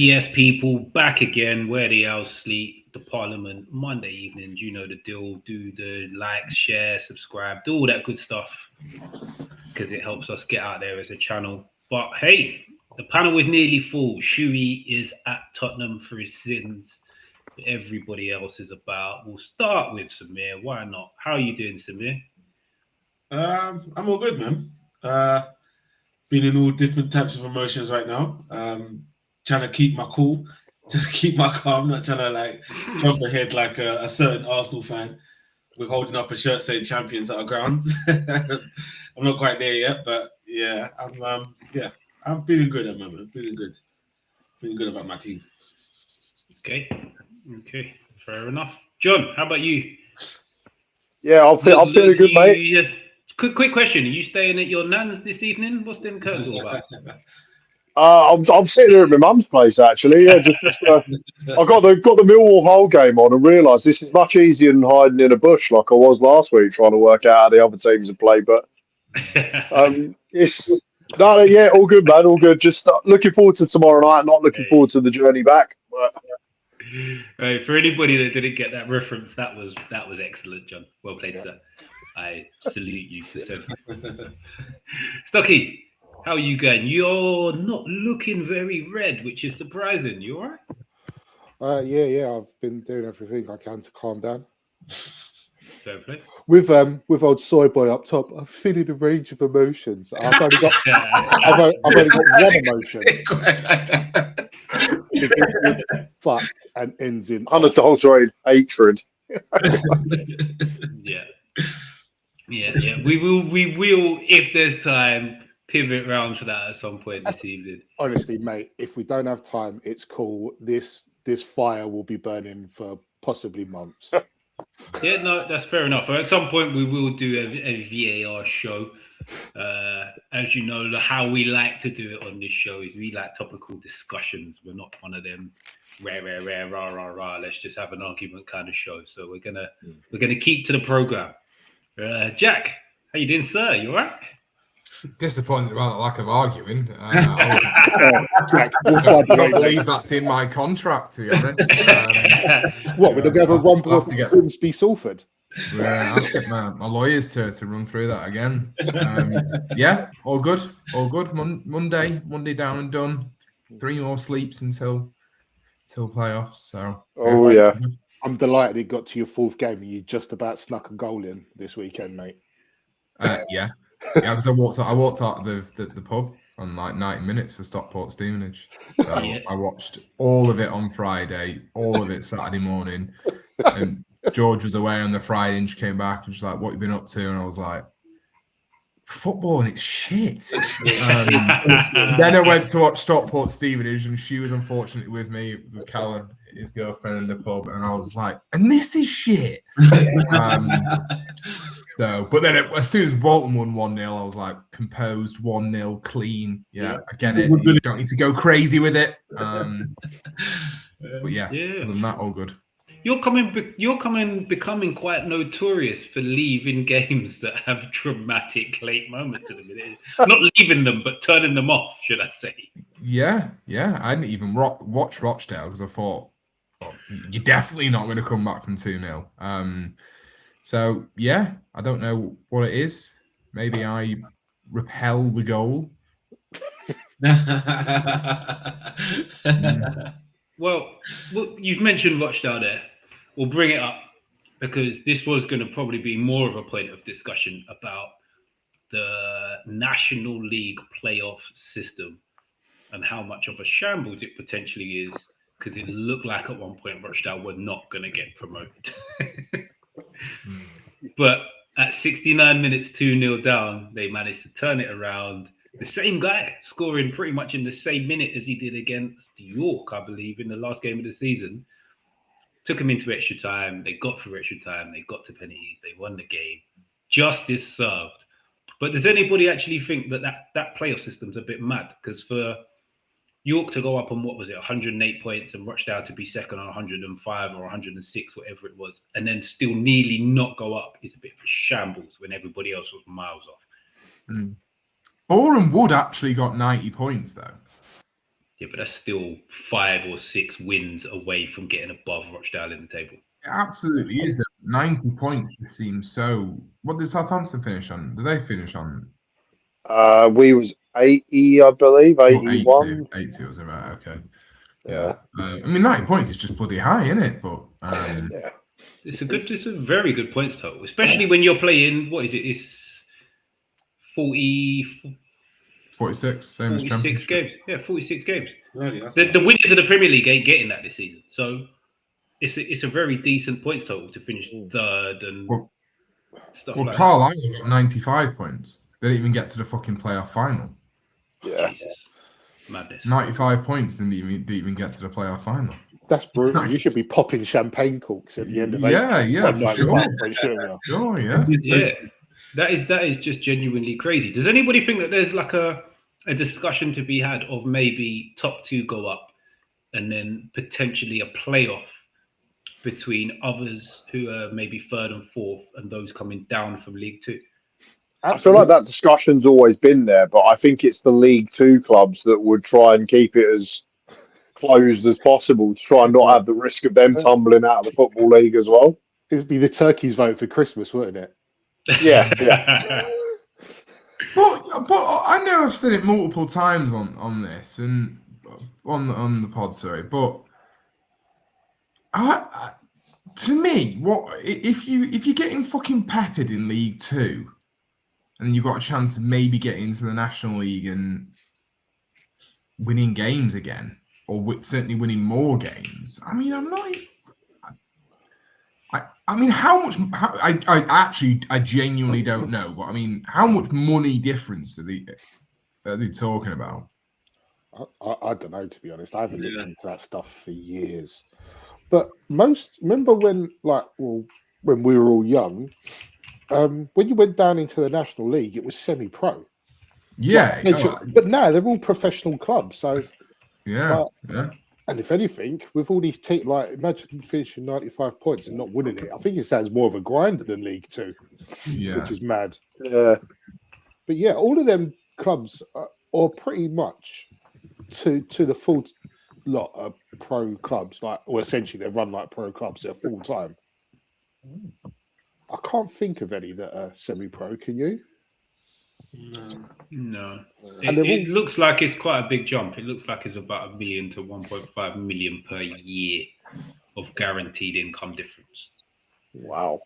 Yes, people, back again. Where the owls sleep, the Parliament, Monday evenings. You know the deal. Do the like, share, subscribe, do all that good stuff because it helps us get out there as a channel. But hey, the panel is nearly full. Shuey is at Tottenham for his sins. Everybody else is about. We'll start with Samir. Why not? How are you doing, Samir? I'm all good, man. Been in all different types of emotions right now. Trying to keep my cool, trying to keep my calm, not trying to like jump ahead like a certain Arsenal fan. We're holding up a shirt saying champions at our ground. I'm not quite there yet, but yeah, I'm feeling good at the moment. Feeling good about my team. Okay, fair enough. John, how about you? Yeah, I'm feeling good, mate. Quick question: are you staying at your nan's this evening? What's them curtains all about? I'm sitting here at my mum's place actually. Yeah, I got the Millwall Hull game on and realised this is much easier than hiding in a bush like I was last week trying to work out how the other teams have played. But all good, man, all good. Just looking forward to tomorrow night. Not looking forward to the journey back. But... Right, for anybody that didn't get that reference, that was excellent, John. Well played, sir. I salute you for saying. Stocky, how are you going? You're not looking very red, which is surprising. You all right? Yeah. I've been doing everything I can to calm down. Fair play. With old soy boy up top, I'm feeling a range of emotions. I've only got one emotion. Fucked and ends in unadulterated hatred. Yeah. We will, if there's time, pivot round to that at some point this evening. Honestly, mate, if we don't have time, it's cool. This fire will be burning for possibly months. Yeah, no, that's fair enough. At some point, we will do a VAR show. As you know, how we like to do it on this show is we like topical discussions. We're not one of them rah, let's just have an argument kind of show. So we're gonna keep to the program. Jack, how you doing, sir? You all right? Disappointed about the lack of arguing. I don't believe that's in my contract, to be honest. What, we're going to have a one block to Grimsby Salford? Yeah, I'll get my lawyers to run through that again. Yeah, all good. Monday down and done. 3 more sleeps until playoffs. So yeah. I'm delighted it got to your 4th game and you just about snuck a goal in this weekend, mate. Yeah, because I walked out the pub on like 90 minutes for Stockport Stevenage. So I watched all of it on Friday, all of it Saturday morning, and George was away on the Friday and she came back and she's like, "What you been up to?" And I was like, "Football and it's shit." Then I went to watch Stockport Stevenage and she was unfortunately with me, with Callum, his girlfriend, in the pub, and I was like, "And this is shit." But then as soon as Bolton won 1-0, I was like, composed, 1-0, clean. Yeah, I get it. You don't need to go crazy with it. But yeah, other than that, all good. You're becoming quite notorious for leaving games that have dramatic late moments in the minute. Not leaving them, but turning them off, should I say? Yeah. I didn't even watch Rochdale because I thought, you're definitely not going to come back from 2-0. So, yeah, I don't know what it is. Maybe I repel the goal. Well, you've mentioned Rochdale there. We'll bring it up because this was going to probably be more of a point of discussion about the National League playoff system and how much of a shambles it potentially is, because it looked like at one point Rochdale were not going to get promoted. But At 69 minutes, 2-0 down, they managed to turn it around. The same guy scoring pretty much in the same minute as he did against York, I believe, in the last game of the season. Took him into extra time. They got through extra time. They got to penalties. They won the game. Justice served. But does anybody actually think that playoff system's a bit mad? Because for York to go up on, 108 points, and Rochdale to be second on 105 or 106, whatever it was, and then still nearly not go up is a bit of a shambles when everybody else was miles off. Boreham Wood actually got 90 points, though. Yeah, but that's still 5 or 6 wins away from getting above Rochdale in the table. It absolutely is. 90 points just seems so... What did Southampton finish on? Did they finish on? We was 80, I believe, 81. 80 was it, right? Okay. Yeah. I mean, 90 points is just bloody high, isn't it? But yeah. It's a very good points total, especially when you're playing, what is it? It's 46, same as 46 games. Yeah, 46 games. Really, The winners of the Premier League ain't getting that this season. So it's a very decent points total to finish third and stuff like that. Carlisle got 95 points. They didn't even get to the fucking playoff final. Yeah. Jesus. Madness. 95 points didn't even get to the playoff final. That's brutal. Nice. You should be popping champagne corks at the end of it. Yeah, for sure. Sure, yeah. Yeah. That is just genuinely crazy. Does anybody think that there's like a discussion to be had of maybe top 2 go up and then potentially a playoff between others who are maybe 3rd and 4th and those coming down from League 2? I feel like that discussion's always been there, but I think it's the League 2 clubs that would try and keep it as closed as possible to try and not have the risk of them tumbling out of the Football League as well. It'd be the turkey's vote for Christmas, wouldn't it? Yeah. But I know I've said it multiple times on this and on the pod, sorry, but to me, what if you're getting fucking peppered in League 2 and you've got a chance of maybe getting into the National League and winning games again, or certainly winning more games? I mean, I mean, how much? I genuinely don't know. But I mean, how much money difference are they talking about? I don't know, to be honest. I haven't looked into that stuff for years. But remember when we were all young, when you went down into the National League, it was semi-pro. Yeah, but now they're all professional clubs. So yeah. And if anything, with all these teams, imagine finishing 95 points and not winning it. I think it sounds more of a grind than League 2, which is mad. Yeah. But yeah, all of them clubs are pretty much to the full lot of pro clubs, or essentially they run like pro clubs. They're full time. I can't think of any that are semi-pro. Can you? No. It looks like it's quite a big jump. It looks like it's about 1 million to 1.5 million per year of guaranteed income difference. Wow.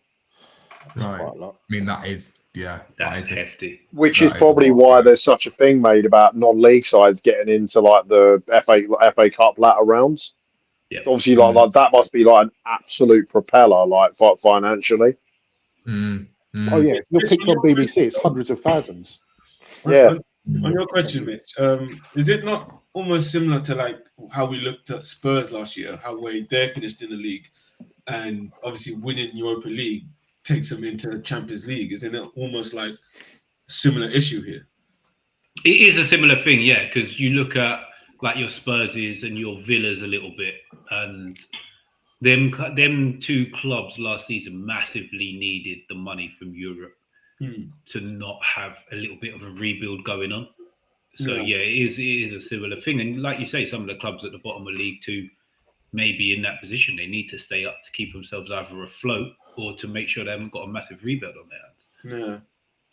Right. I mean, that is hefty. Which is probably why there's such a thing made about non-league sides getting into like the FA Cup latter rounds. Yeah. Obviously, like that must be like an absolute propeller, like financially. Oh yeah, you're picked on BBC. It's hundreds of thousands. Yeah. On your question, Mitch, is it not almost similar to like how we looked at Spurs last year, how they finished in the league, and obviously winning Europa League takes them into the Champions League? Isn't it almost like a similar issue here? It is a similar thing, yeah, because you look at like your Spurses and your Villas a little bit, and them 2 clubs last season massively needed the money from Europe to not have a little bit of a rebuild going on. So yeah, it is a similar thing. And like you say, some of the clubs at the bottom of League 2 may be in that position. They need to stay up to keep themselves either afloat or to make sure they haven't got a massive rebuild on their hands. Yeah.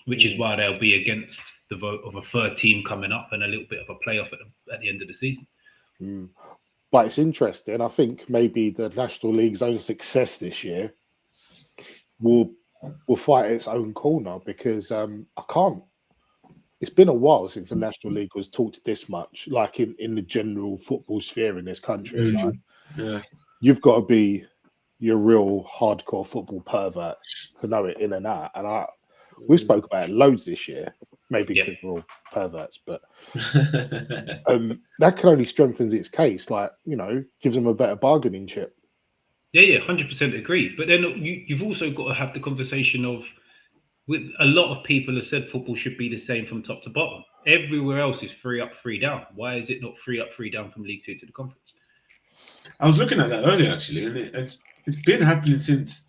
Which is why they'll be against the vote of a 3rd team coming up and a little bit of a playoff at the end of the season. But it's interesting. I think maybe the National League's own success this year will fight its own corner, because I can't. It's been a while since the National League was talked this much, like in the general football sphere in this country. Like, you've got to be your real hardcore football pervert to know it in and out. And We spoke about it loads this year, maybe because we're all perverts, but that can only strengthens its case. Like, you know, gives them a better bargaining chip. Yeah, 100% agree. But then you've also got to have the conversation of, with a lot of people have said football should be the same from top to bottom. Everywhere else is 3 up, 3 down. Why is it not 3 up, 3 down from League Two to the conference? I was looking at that earlier actually, and it's been happening since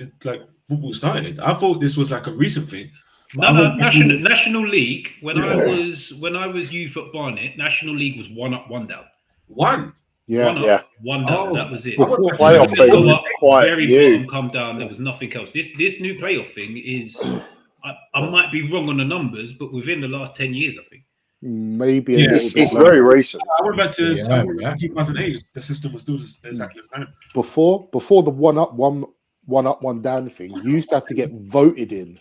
football started. I thought this was like a recent thing. No, National League. When I was youth at Barnet, National League was 1 up, 1 down. One. Yeah, 1 up, 1 down. That was it. Playoff thing was quite very new. bottom, come down. There was nothing else. This new playoff thing is. I might be wrong on the numbers, but within the last 10 years, I think. Maybe it's very recent. I went back to 2008. The system was still exactly the same. Before the 1 up, 1 down thing, you used to have to get voted in.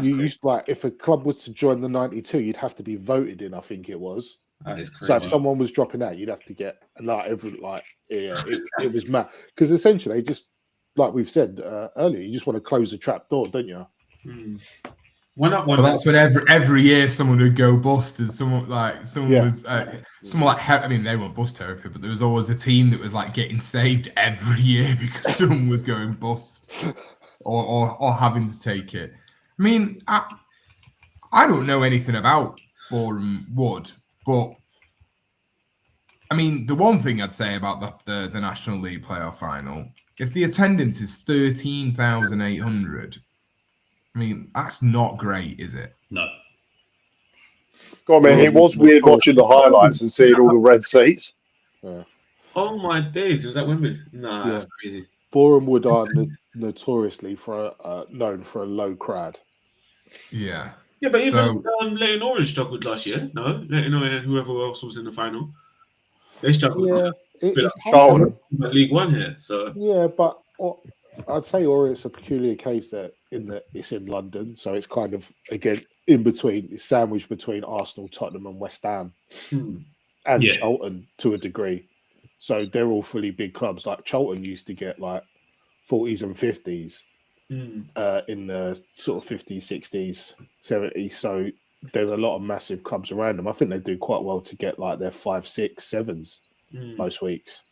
You used to, like, if a club was to join the 92, you'd have to be voted in. I think it was. That is crazy. So if someone was dropping out, you'd have to get it was mad because essentially just. Like we've said earlier, you just want to close the trap door, don't you? One up, one. Well, that's when every year someone would go bust, and someone was I mean, they won't bust territory, but there was always a team that was like getting saved every year because someone was going bust or having to take it. I mean, I don't know anything about Boreham Wood, but I mean, the one thing I'd say about the National League playoff final. If the attendance is 13,800, I mean, that's not great, is it? No. I mean, it was weird watching the highlights and seeing all the red seats. Yeah. Oh my days! Was that Wembley? Nah, that's crazy. Boreham Wood are notoriously known for a low crowd. Yeah. Yeah, but even Leighton Orange struggled last year. No, Leighton Orange and whoever else was in the final, they struggled. Yeah. It's League One here, so but I'd say it's a peculiar case that it's in London, so it's kind of again in between, it's sandwiched between Arsenal, Tottenham, and West Ham, and Charlton to a degree. So they're all fully big clubs. Like Charlton used to get like 40s and 50s in the sort of 50s, 60s, 70s. So there's a lot of massive clubs around them. I think they do quite well to get like their 5, 6, 7s. Most weeks,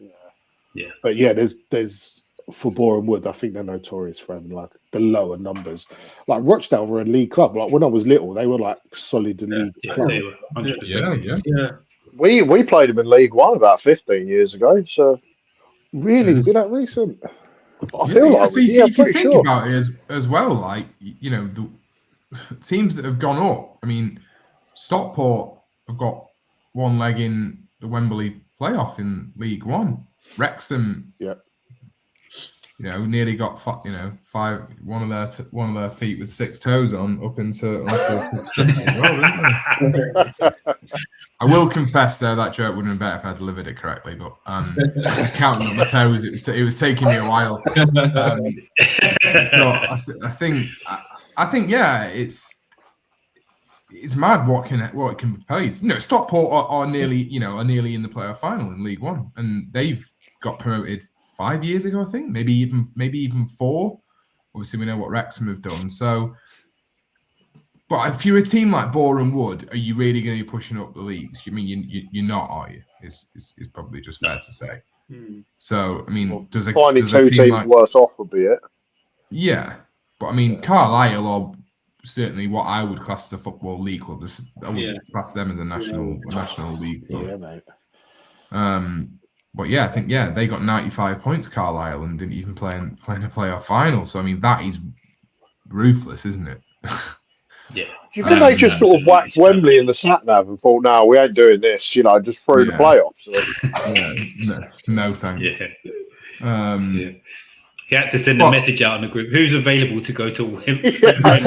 but there's for Boreham Wood. I think they're notorious for having like the lower numbers. Like Rochdale were a league club. Like when I was little, they were like solid league club. They were 100%. Yeah. We played them in League One about 15 years ago. So really, is it that recent? I feel like if you think about it as well, like you know the teams that have gone up. I mean, Stockport have got one leg in the Wembley playoff in League One. Wrexham, nearly got one of their feet with 6 toes on up into I will confess though that joke would have been better if I delivered it correctly, but just counting on my toes, it was taking me a while. So I think it's mad what it can be paid. You know, Stockport are nearly in the playoff final in League One, and they've got promoted 5 years ago, I think, maybe even 4. Obviously, we know what Wrexham have done. So, but if you're a team like Boreham Wood, are you really going to be pushing up the leagues? You mean you're not, are you? It's probably just fair to say. So, I mean, does a two teams like, worse off would be it? Yeah, but I mean, Carlisle are certainly what I would class as a football league club. I would class them as a national league club. Yeah, mate. But I think they got 95 points, Carlisle, and didn't even play in a playoff final. So I mean, that is ruthless, isn't it? Do you think they just sort of whacked Wembley in the sat nav and thought, "No, we ain't doing this," just through the playoffs? No thanks. He had to send a message out on the group. Who's available to go to Wembley? Everybody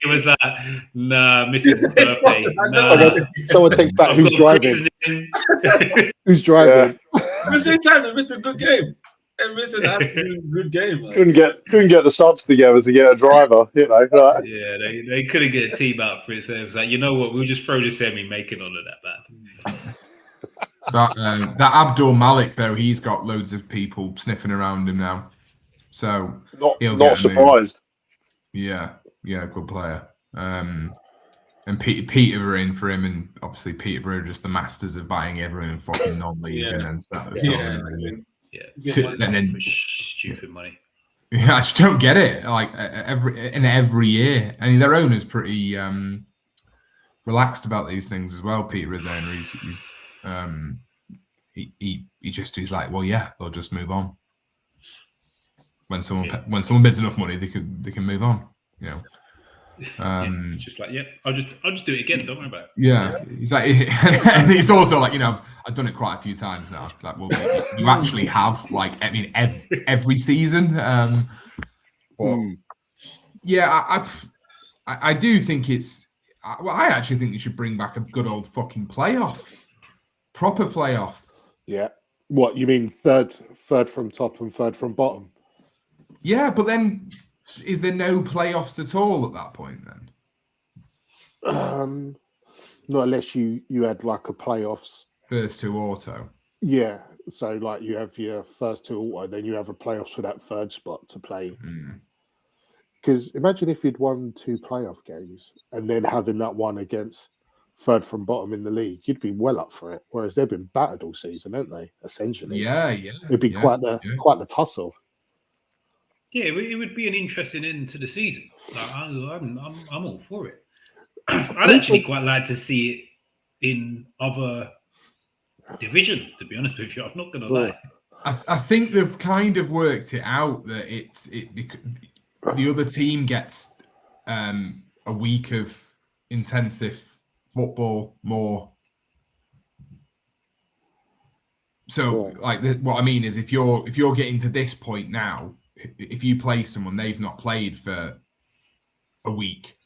was like, "Nah, Mrs. Birthday." Nah. Someone takes back. Who's driving? Who's driving? Mr. Time, Mr. Good Game. And Mr. Good Game. Like. Couldn't get the subs together to get a driver. Right? Yeah, they couldn't get a team out for it. So it was like, you know what? We'll just throw the semi-making on it that bad. That Abdul Malik though, he's got loads of people sniffing around him now, so he'll not get a move. surprised. Yeah, good player. And Peterborough in for him, and obviously Peterborough are just the masters of buying everyone in fucking non-league and then start Then for stupid money. Yeah, I just don't get it. Like every year, I mean, their owner's pretty relaxed about these things as well. Peterborough's owner, he's like, well, yeah, they'll just move on. When someone bids enough money, they can move on. You know. Just like I'll just do it again. Don't worry about it. Yeah, he's like, and he's also like, I've done it quite a few times now. Like, well, you actually have, like, I mean, every season. Yeah, I do think I actually think you should bring back a good old fucking proper playoff. Yeah. What you mean? Third from top and third from bottom. Yeah, but then is there no playoffs at all at that point then? Not unless you had like a playoffs first to auto. Yeah, so like you have your first to auto, then you have a playoffs for that third spot to play. Because imagine if you'd won 2 playoff games and then having that one against third from bottom in the league, you'd be well up for it. Whereas they've been battered all season, haven't they? Essentially, yeah. It'd be quite the tussle. Yeah, it would be an interesting end to the season. Like, I'm all for it. I'd actually quite like to see it in other divisions. To be honest with you, I'm not going to lie. I think they've kind of worked it out that the other team gets a week of intensive football more. So, what I mean is, if you're getting to this point now, if you play someone they've not played for a week,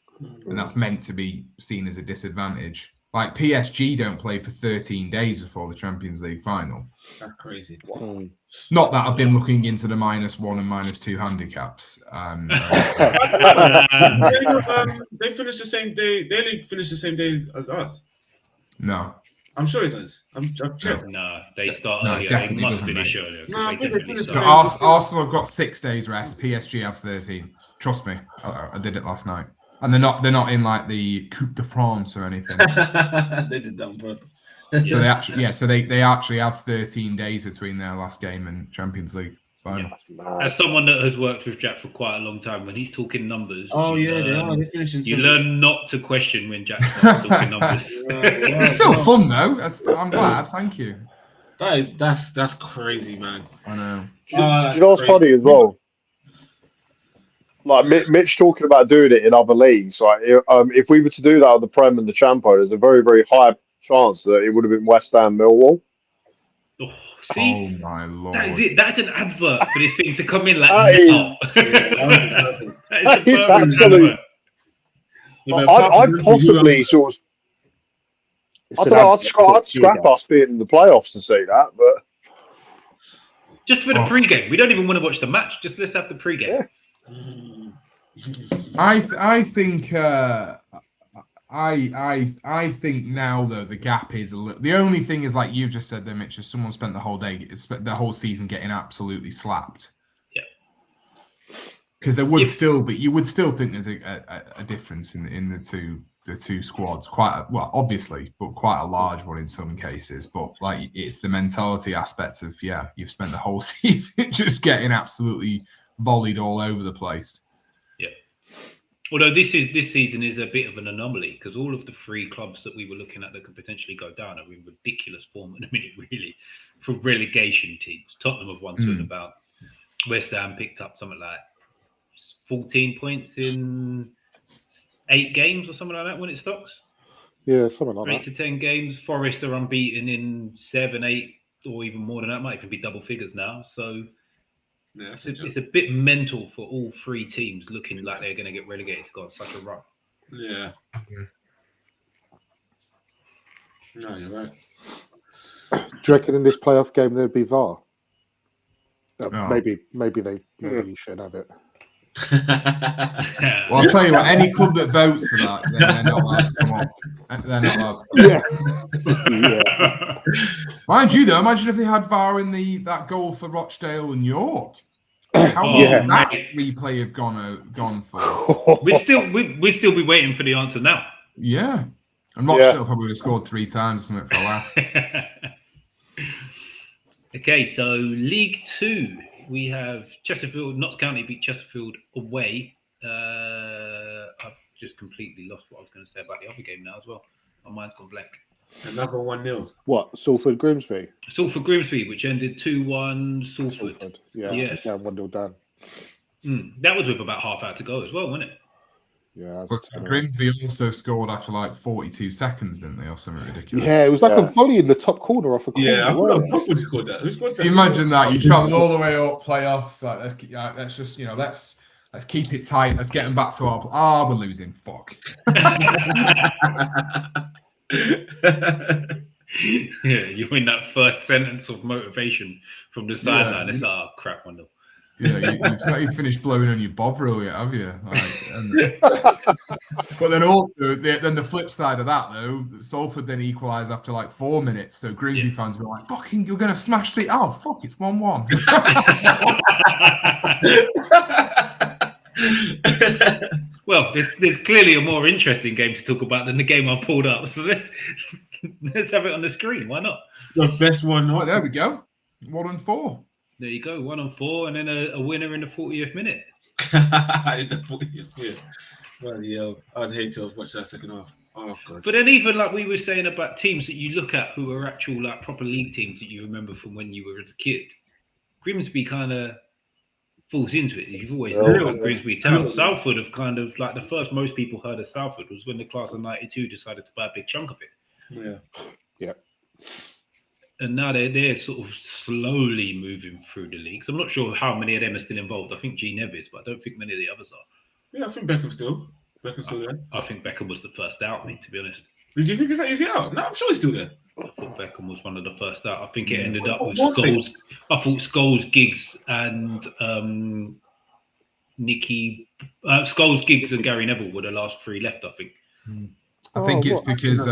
and that's meant to be seen as a disadvantage. Like PSG don't play for 13 days before the Champions League final. That's crazy. Not that I've been looking into the -1 and -2 handicaps. They finished the same day. Their league finished the same day as us. No. I'm sure it does. I've checked. No, they start No, earlier. definitely They must doesn't, finish mate. earlier. No, I think they finished So the Arsenal have got 6 days rest. PSG have 13. Trust me, I did it last night. And they're not in like the Coupe de France or anything. They did that on purpose. So they actually have 13 days between their last game and Champions League final. As someone that has worked with Jack for quite a long time, when he's talking numbers, they are. They finished in you learn not to question when Jack starts talking numbers. It's still fun though. I'm glad. Thank you. That's crazy, man. I know. You know what's funny as well? Like Mitch talking about doing it in other leagues, right? If we were to do that with the Prem and the Champo, there's a very, very high chance that it would have been West Ham Millwall. See? Oh my lord! That is it. That's an advert for this thing to come in like that that is absolutely. I'd possibly sort of. I don't know. I'd scrap us being in the playoffs to see that, but just for the pre-game, we don't even want to watch the match. Just let's have the pre-game. Yeah. I think I think now though the gap is a little. The only thing is, like you've just said there, Mitch, is someone spent the whole season getting absolutely slapped. Yeah. Because there would still be, you would still think there's a difference in the two squads. Obviously, but quite a large one in some cases. But like it's the mentality aspect of you've spent the whole season just getting absolutely volleyed all over the place. Yeah. Although this season is a bit of an anomaly because all of the 3 clubs that we were looking at that could potentially go down are in ridiculous form at the minute, really, for relegation teams. Tottenham have won 2 in the bounce. West Ham picked up something like 14 points in 8 games or something like that when it stops. Yeah, something like 8 to 10 games. Forest are unbeaten in 7, 8, or even more than that. Might even be double figures now. So it's a bit mental for all 3 teams looking like they're going to get relegated to go on such a run. Yeah. No, you're right. Do you reckon in this playoff game there'd be VAR? Maybe they should have it. Well, I'll tell you what, any club that votes for that, then they're not allowed to come up. They're not allowed to come up. Yeah. Mind you, though, imagine if they had VAR in that goal for Rochdale and York. How long would that replay have gone for? We'd still be waiting for the answer now. Yeah. And Rochdale probably would have scored 3 times or something for a laugh. Okay, so League 2, we have Chesterfield, Notts County beat Chesterfield away. I've just completely lost what I was going to say about the other game now as well. My mind's gone blank. Another 1-0. What? Salford Grimsby? Salford Grimsby, which ended 2-1 Salford. Yeah, yes. down 1-0 down. That was with about half hour to go as well, wasn't it? Yeah. But Grimsby also scored after like 42 seconds, didn't they, or something ridiculous? Yeah, it was like a volley in the top corner off a corner. Yeah, I thought he scored that. Who scored So that? imagine that you travel all the way up, playoffs. Like let's just let's keep it tight. Let's get them back to our. We're losing. Fuck. Yeah, you win that first sentence of motivation from the sideline. It's like, crap, 1-0. Yeah, you've not even finished blowing on your Bovril yet, have you? But then also, then the flip side of that, though, Salford then equalised after like 4 minutes. So Grimsby fans were like, fucking, you're going to smash the... Oh, fuck, it's 1-1. Well, there's clearly a more interesting game to talk about than the game I pulled up. So let's have it on the screen. Why not? The best one. Oh, there we go. 1-4. There you go, 1-4, and then a winner in the 40th minute. In the 40th minute. Well, yeah, I'd hate to have watched that second half. Oh, God. But then even like we were saying about teams that you look at who are actual like proper league teams that you remember from when you were as a kid, Grimsby kind of falls into it. You've always heard about Grimsby Town. Salford have kind of like the first most people heard of Salford was when the class of 92 decided to buy a big chunk of it. Yeah. And now they're sort of slowly moving through the leagues. I'm not sure how many of them are still involved. I think G Nevis, but I don't think many of the others are. Yeah, I think Beckham's still there. I think Beckham was the first out, mate, to be honest. Did you think is he out? No, I'm sure he's still there. I thought Beckham was one of the first out. I think it ended up with Scholes. I thought Scholes, Giggs, and Scholes, Giggs, and Gary Neville were the last 3 left. I think. I think it's because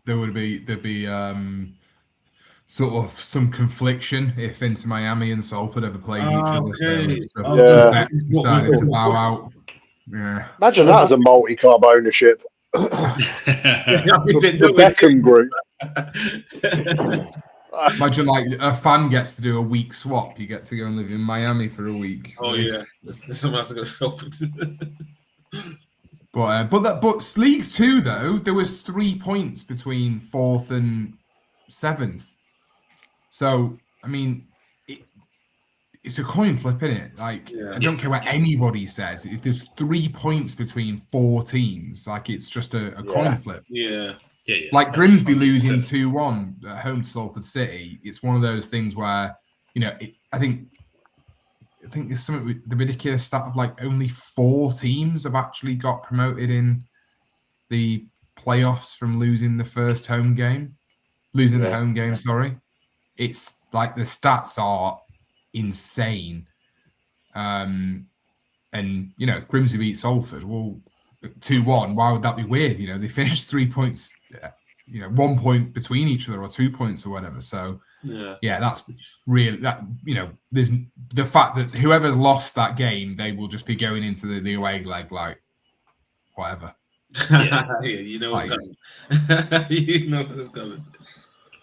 there'd be sort of some confliction if Inter Miami and Salford ever played each other. So Beck decided to bow out. Yeah. Imagine that as a multi-club ownership. The Beckham group. Imagine like a fan gets to do a week swap. You get to go and live in Miami for a week. Oh yeah, someone has to go Salford. But League 2 though, there was 3 points between 4th and 7th. So I mean, it's a coin flip, isn't it? Like I don't care what anybody says. If there's 3 points between 4 teams, like it's just a coin flip. Yeah. Like Grimsby losing 2-1 at home to Salford City. It's one of those things where I think there's something with the ridiculous stat of like only 4 teams have actually got promoted in the playoffs from losing the first home game. Losing the home game, sorry. It's like the stats are insane. And if Grimsby beat Salford, well, 2-1, why would that be weird? They finished 3 points, 1 point between each other or 2 points or whatever. So that's real. There's the fact that whoever's lost that game, they will just be going into the away leg like whatever. You know what's coming. You know what's coming.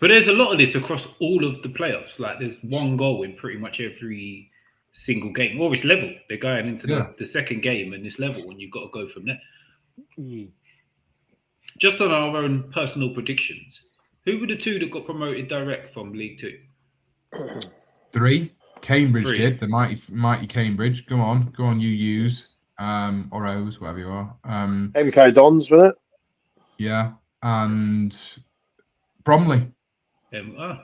But there's a lot of this across all of the playoffs. Like there's one goal in pretty much every single game, or it's level. They're going into the second game and it's level, and you've got to go from there. Just on our own personal predictions, who were the 2 that got promoted direct from League 2? 3. Cambridge did. The mighty Cambridge. Go on, you use or O's, whatever you are. MK Dons, wasn't it? Yeah, and Bromley. Yeah,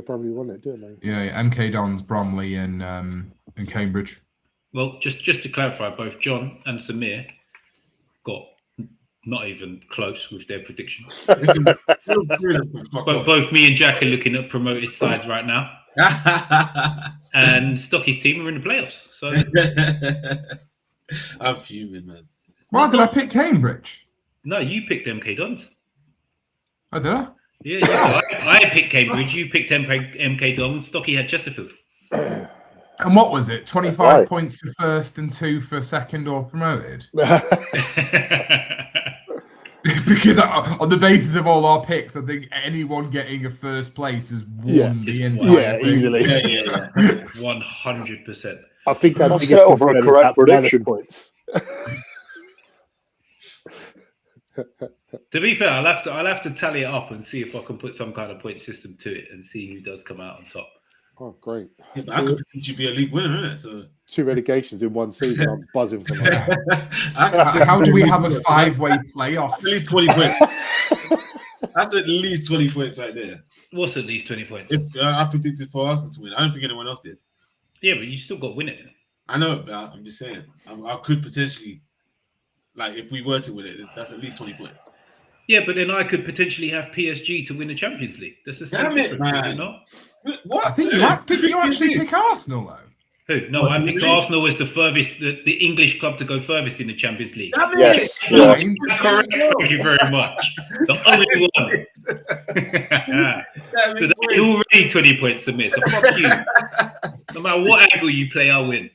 probably won it, didn't they? Yeah, MK Dons, Bromley, and Cambridge. Well, just to clarify, both John and Samir got not even close with their predictions. Both me and Jack are looking at promoted sides right now, and Stocky's team are in the playoffs. So I'm fuming, man. Why did I pick Cambridge? No, you picked MK Dons. Oh, did I? Yeah, I picked Cambridge. You picked MK Dons. Stocky had Chesterfield. And what was it? 25 right. points for first and 2 for second or promoted? Because on the basis of all our picks, I think anyone getting a first place has won the entire thing. Easily. Yeah. 100%. I think I'll settle for a correct prediction. Points. To be fair, I'll have to tally it up and see if I can put some kind of point system to it and see who does come out on top. Oh, great. Yeah, I could potentially be a league winner, isn't it? So 2 relegations in one season. I'm buzzing for that. How do we have a 5-way playoff? At least 20 points. That's at least 20 points right there. What's at least 20 points? I predicted for Arsenal to win. I don't think anyone else did. Yeah, but you still got to win it. I know, but I'm just saying. I could potentially, like, if we were to win it, that's at least 20 points. Yeah, but then I could potentially have PSG to win the Champions League. That's the same Damn it, difference, man. is it not? What? I think you actually pick Arsenal, though. Who? No, I picked Arsenal as the furthest, the English club to go furthest in the Champions League. Yes. Yeah. Correct. Thank you very much. The only one. So that's already 20 points to miss. So fuck you. No matter what angle you play, I'll win.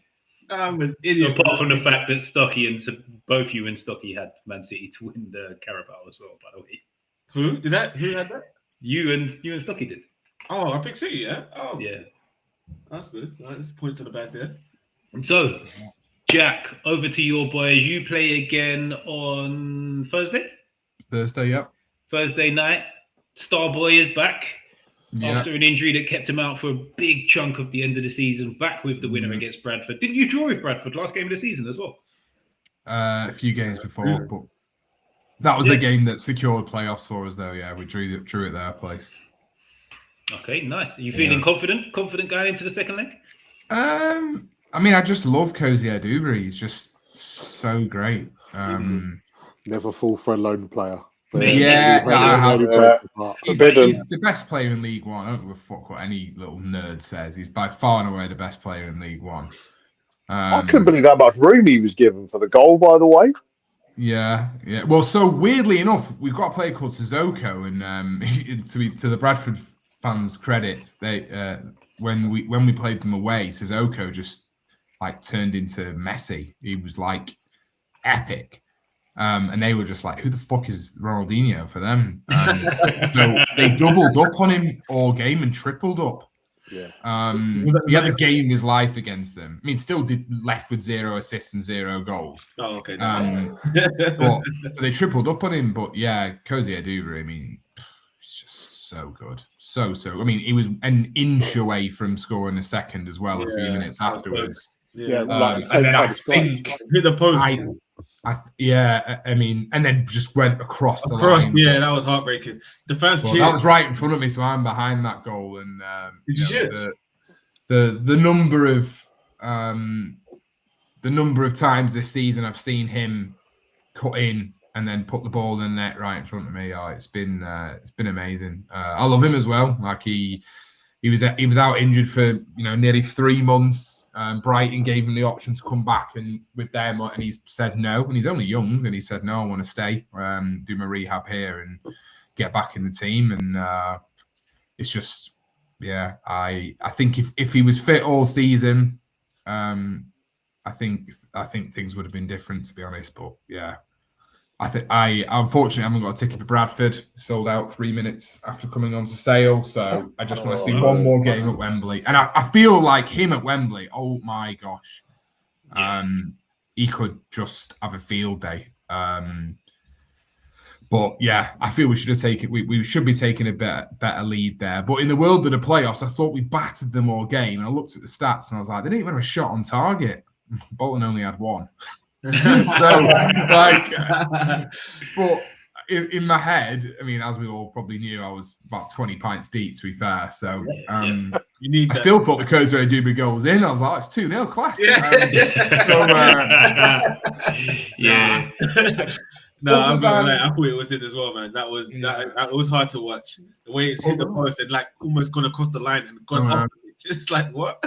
I'm an idiot. Apart from the fact that Stocky and both you and Stocky had Man City to win the Carabao as well, by the way. Who did that? Who had that? You and Stocky did. Oh, I picked City, yeah? Oh, Yeah. That's good. All right, there's points on the back there. So, Jack, over to your boys. You play again on Thursday? Thursday, yep. Thursday night. Starboy is back Yeah. after an injury that kept him out for a big chunk of the end of the season. Back with the winner against Bradford. Didn't you draw with Bradford last game of the season as well? A few games before, but that was the game that secured playoffs for us, though. Yeah, we drew it their place. Okay, nice. Are you feeling confident? Confident going into the second leg? I mean, I just love Cozy Dubry. He's just so great. Never fall for a lone player. He's the best player in League One. I don't give a fuck what any little nerd says. He's by far and away the best player in League One. I couldn't believe how much room he was given for the goal, by the way. Yeah. Well, so weirdly enough, we've got a player called Sissoko, and to the Bradford fans' credit, they when we played them away, Sissoko just like turned into Messi. He was like epic. And they were just like, who the fuck is Ronaldinho for them? So they doubled up on him all game and tripled up. Yeah. He had the game of his life against them. I mean, still left with 0 assists and 0 goals. Oh, okay. But so they tripled up on him. But yeah, Cozy Dubry, I mean, it's just so good. So. I mean, he was an inch away from scoring a second as well a few minutes afterwards. Yeah. And I think hit the post. I mean, and then just went across the line. Yeah, that was heartbreaking. The fans cheered. That was right in front of me, so I'm behind that goal. And did you cheer? The number of times this season I've seen him cut in and then put the ball in the net right in front of me. Oh, it's been amazing. I love him as well. Like he was out injured for nearly 3 months. Brighton gave him the option to come back and with them, and he said no. And he's only young, and he said no, I want to stay, do my rehab here, and get back in the team. And it's just, I think if he was fit all season, I think things would have been different, to be honest. But yeah. I unfortunately haven't got a ticket for Bradford. Sold out 3 minutes after coming onto sale. So I just want to see one more game at Wembley. And I feel like him at Wembley, oh my gosh. He could just have a field day. But yeah, I feel we should have taken we should be taking a better lead there. But in the world of the playoffs, I thought we battered them all game. And I looked at the stats and I was like, they didn't even have a shot on target. Bolton only had one. But in my head, I mean, as we all probably knew, I was about 20 pints deep, to be fair. So I still thought the Cozy Dubry goal was in. I was like, it's 2-0 class. No, I'm going to I thought it was in as well, man. That was it was hard to watch. The way it's hit the post and like almost gone across the line and gone up the pitch. It's like, what?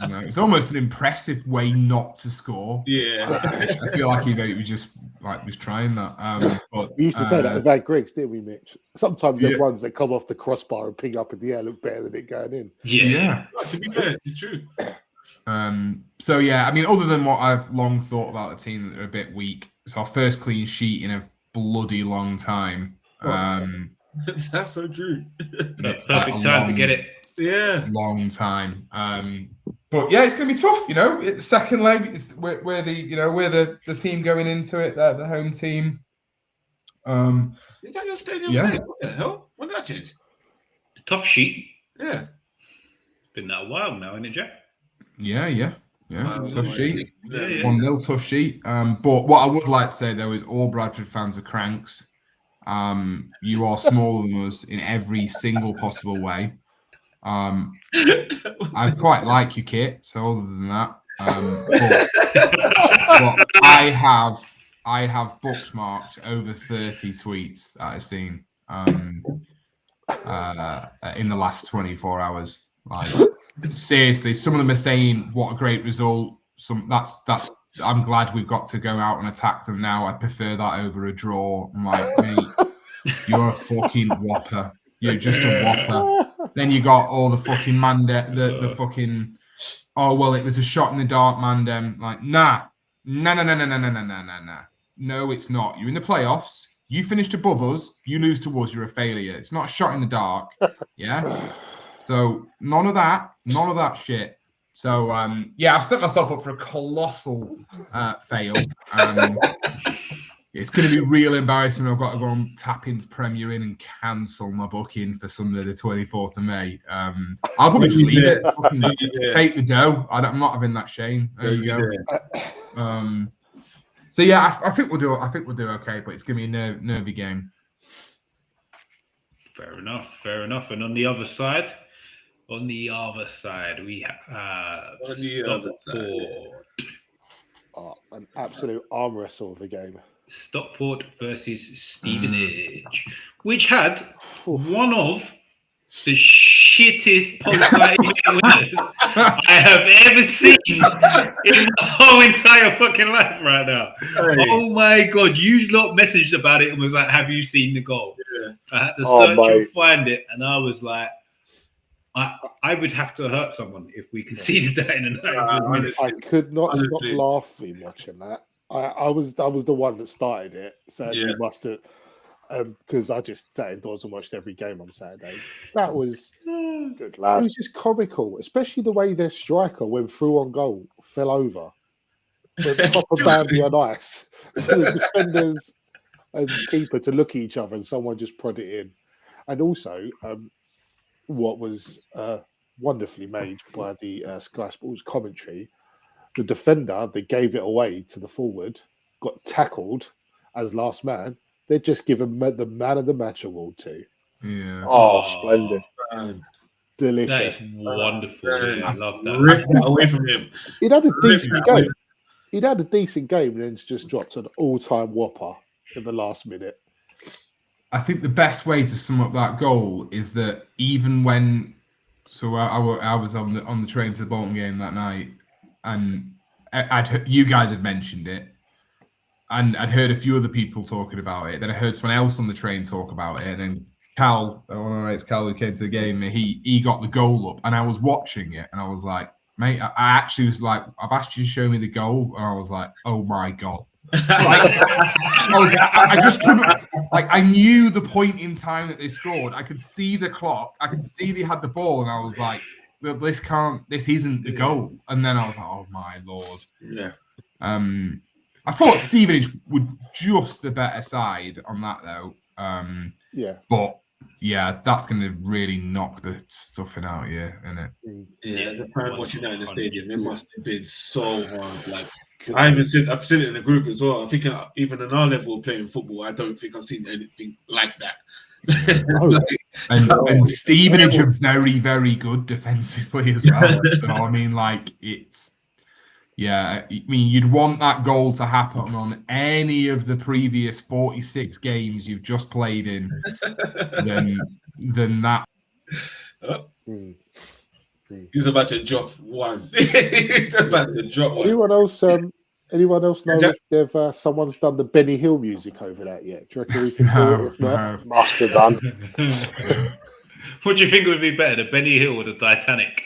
You know, it's almost an impressive way not to score. Yeah. I feel like he was just was trying that. But We used to say that about Griggs, didn't we, Mitch? Sometimes the ones that come off the crossbar and ping up in the air look better than it going in. Yeah. To be fair, it's true. So yeah, I mean, other than what I've long thought about the team that are a bit weak, it's our first clean sheet in a bloody long time. That's so true. Perfect time to get it. Yeah, long time. But yeah, it's going to be tough. You know, it's second leg. We're the team going into it. The home team. Is that your stadium? Yeah. What the hell? When did that change? Tough sheet. Yeah. It's been that a while now, isn't it, Jack? Yeah. Tough sheet. Yeah. 1-0 tough sheet. But what I would like to say though is all Bradford fans are cranks. You are smaller than us in every single possible way. I quite like your kit, so other than that, but I have bookmarked over 30 tweets that I've seen in the last 24 hours. Like seriously, some of them are saying what a great result. That's I'm glad we've got to go out and attack them now. I prefer that over a draw. I'm like, mate, you're a fucking whopper. You're just a whopper. Then you got all the fucking the fucking, oh, well, it was a shot in the dark, Mandem. Like, nah. No, it's not. You're in the playoffs. You finished above us. You lose to us. You're a failure. It's not a shot in the dark. Yeah? So none of that shit. So, yeah, I've set myself up for a colossal fail. It's going to be real embarrassing. I've got to go and tap into Premier Inn and cancel my booking for Sunday the 24th of May. I'll probably just leave it. Take the dough. I'm not having that shame. There you go. So yeah, I think we'll do. I think we'll do okay, but it's going to be a nervy game. Fair enough. And on the other side, we have an absolute arm wrestle of the game. Stockport versus Stevenage, which had one of the shittest post-fight winners I have ever seen in my whole entire fucking life right now. Hey. Oh my God, you lot messaged about it and was like, have you seen the goal? Yeah. I had to search and find it, and I was like, I would have to hurt someone if we conceded that in a 90 minutes. I could not stop laughing watching that. I was the one that started it, so you must have, because I just sat indoors and watched every game on Saturday. That was good, lad. It was just comical, especially the way their striker went through on goal, fell over, proper Bambi on ice. The defenders and keeper to look at each other, and someone just prod it in. And also, what was wonderfully made by the Sky Sports commentary. The defender that gave it away to the forward got tackled as last man. They're just given the man of the match award to. Yeah. Oh, splendid. Delicious. That is wonderful. I love that. Rip that away from him. He'd had a decent game. He'd had a decent game and then just dropped an all-time whopper in the last minute. I think the best way to sum up that goal is that even when... So I was on the train to the Bolton game that night, and you guys had mentioned it, and I'd heard a few other people talking about it. Then I heard someone else on the train talk about it, and then Cal, it's Cal who came to the game, he got the goal up, and I was watching it, and I was like, mate, I actually was like, I've asked you to show me the goal, and I was like, oh my God. I just couldn't, I knew the point in time that they scored. I could see the clock. I could see they had the ball, and I was like, this isn't the goal. And then I was like, oh my Lord. Yeah. I thought Stevenage would just the better side on that though. Yeah. But yeah, that's going to really knock the stuffing out of you, isn't it? Yeah, the time watching that in the stadium, it must have been so hard. Like, I've seen it in the group as well. I think even in our level of playing football, I don't think I've seen anything like that. And Stevenage are very, very good defensively as well. So, I mean, you'd want that goal to happen on any of the previous 46 games you've just played in than that. He's about to drop one. He's about to drop one. Anyone else? Anyone else know if someone's done the Benny Hill music over that yet? Do you reckon we can do it? If not, must have done. What do you think would be better, the Benny Hill or the Titanic?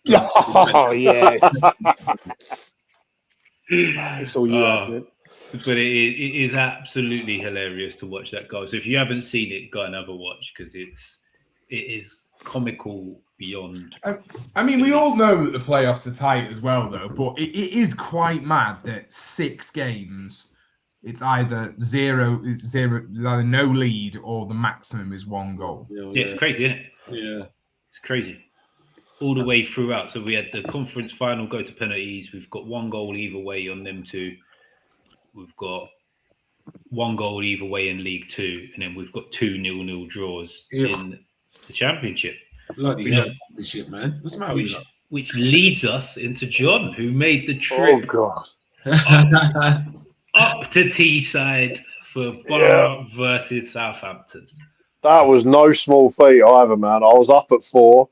Oh yeah, it's all you have. But it is absolutely hilarious to watch that goal. So if you haven't seen it, go and have a watch because it is comical beyond. I mean, we all know that the playoffs are tight as well, though. But it is quite mad that 6 games, it's either either no lead or the maximum is 1 goal. Yeah, it's crazy, isn't it? Yeah, it's crazy. All the way throughout. So we had the conference final go to penalties. We've got 1 goal either way on them 2. We've got 1 goal either way in League 2, and then we've got 2 0-0 draws in the Championship. Bloody Championship, man. What's the matter with you? Which leads us into John, who made the trip up to Teesside for Ballon versus Southampton. That was no small feat either, man. I was up at 4,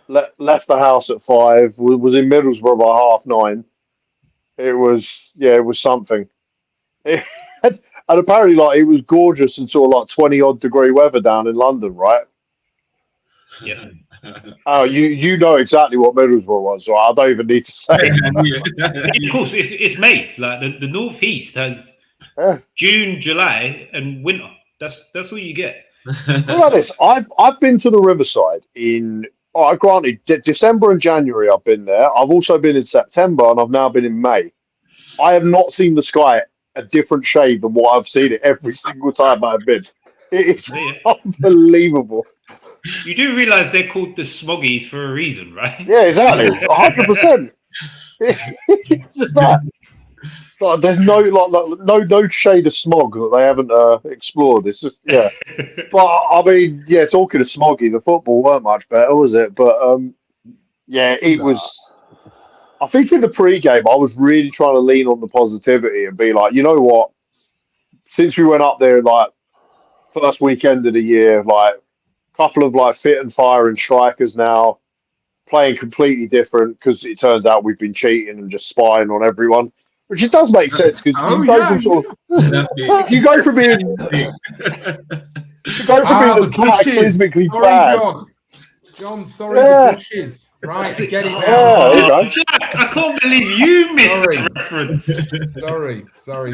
left the house at 5, was in Middlesbrough by 9:30. It was something. And apparently, like, it was gorgeous until like 20-odd degree weather down in London, right? Yeah. Oh, you know exactly what Middlesbrough was, so I don't even need to say. Of course, it's May. Like the Northeast has June, July, and winter. That's all you get. Look at this. I've been to the Riverside in. Granted, December and January I've been there. I've also been in September, and I've now been in May. I have not seen the sky a different shade than what I've seen it every single time I've been. It's unbelievable. You do realise they're called the Smoggies for a reason, right? Yeah, exactly. 100%. It's just that. Like, there's no shade of smog that they haven't explored. It's just But I mean, talking of smoggy, the football weren't much better, was it? But it was. I think in the pre-game, I was really trying to lean on the positivity and be like, you know what? Since we went up there like first weekend of the year, like a couple of like fit and firing strikers now playing completely different because it turns out we've been cheating and just spying on everyone. Which it does make sense because if you go from being cataclysmically bad. John, sorry, the bushes. Right, I get it now. Jack, I can't believe you missed the reference.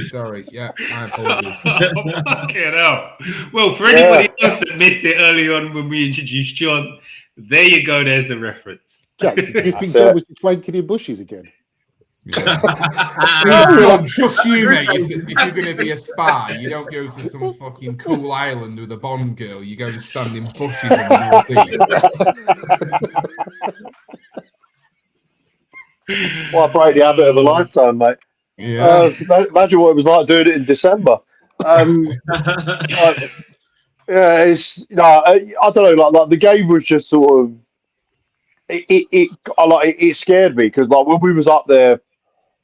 Sorry. Yeah, I apologize. Fucking hell. Well, for anybody else that missed it early on when we introduced John, there you go. There's the reference. Jack, do you think John was just wanking in bushes again? John, trust you, mate. If you're going to be a spy, you don't go to some fucking cool island with a Bond girl. You go to stand in bushes in the northeast. What a break the habit of a lifetime, mate. Yeah. Imagine what it was like doing it in December. I don't know. Like the game was just sort of. It scared me because like when we was up there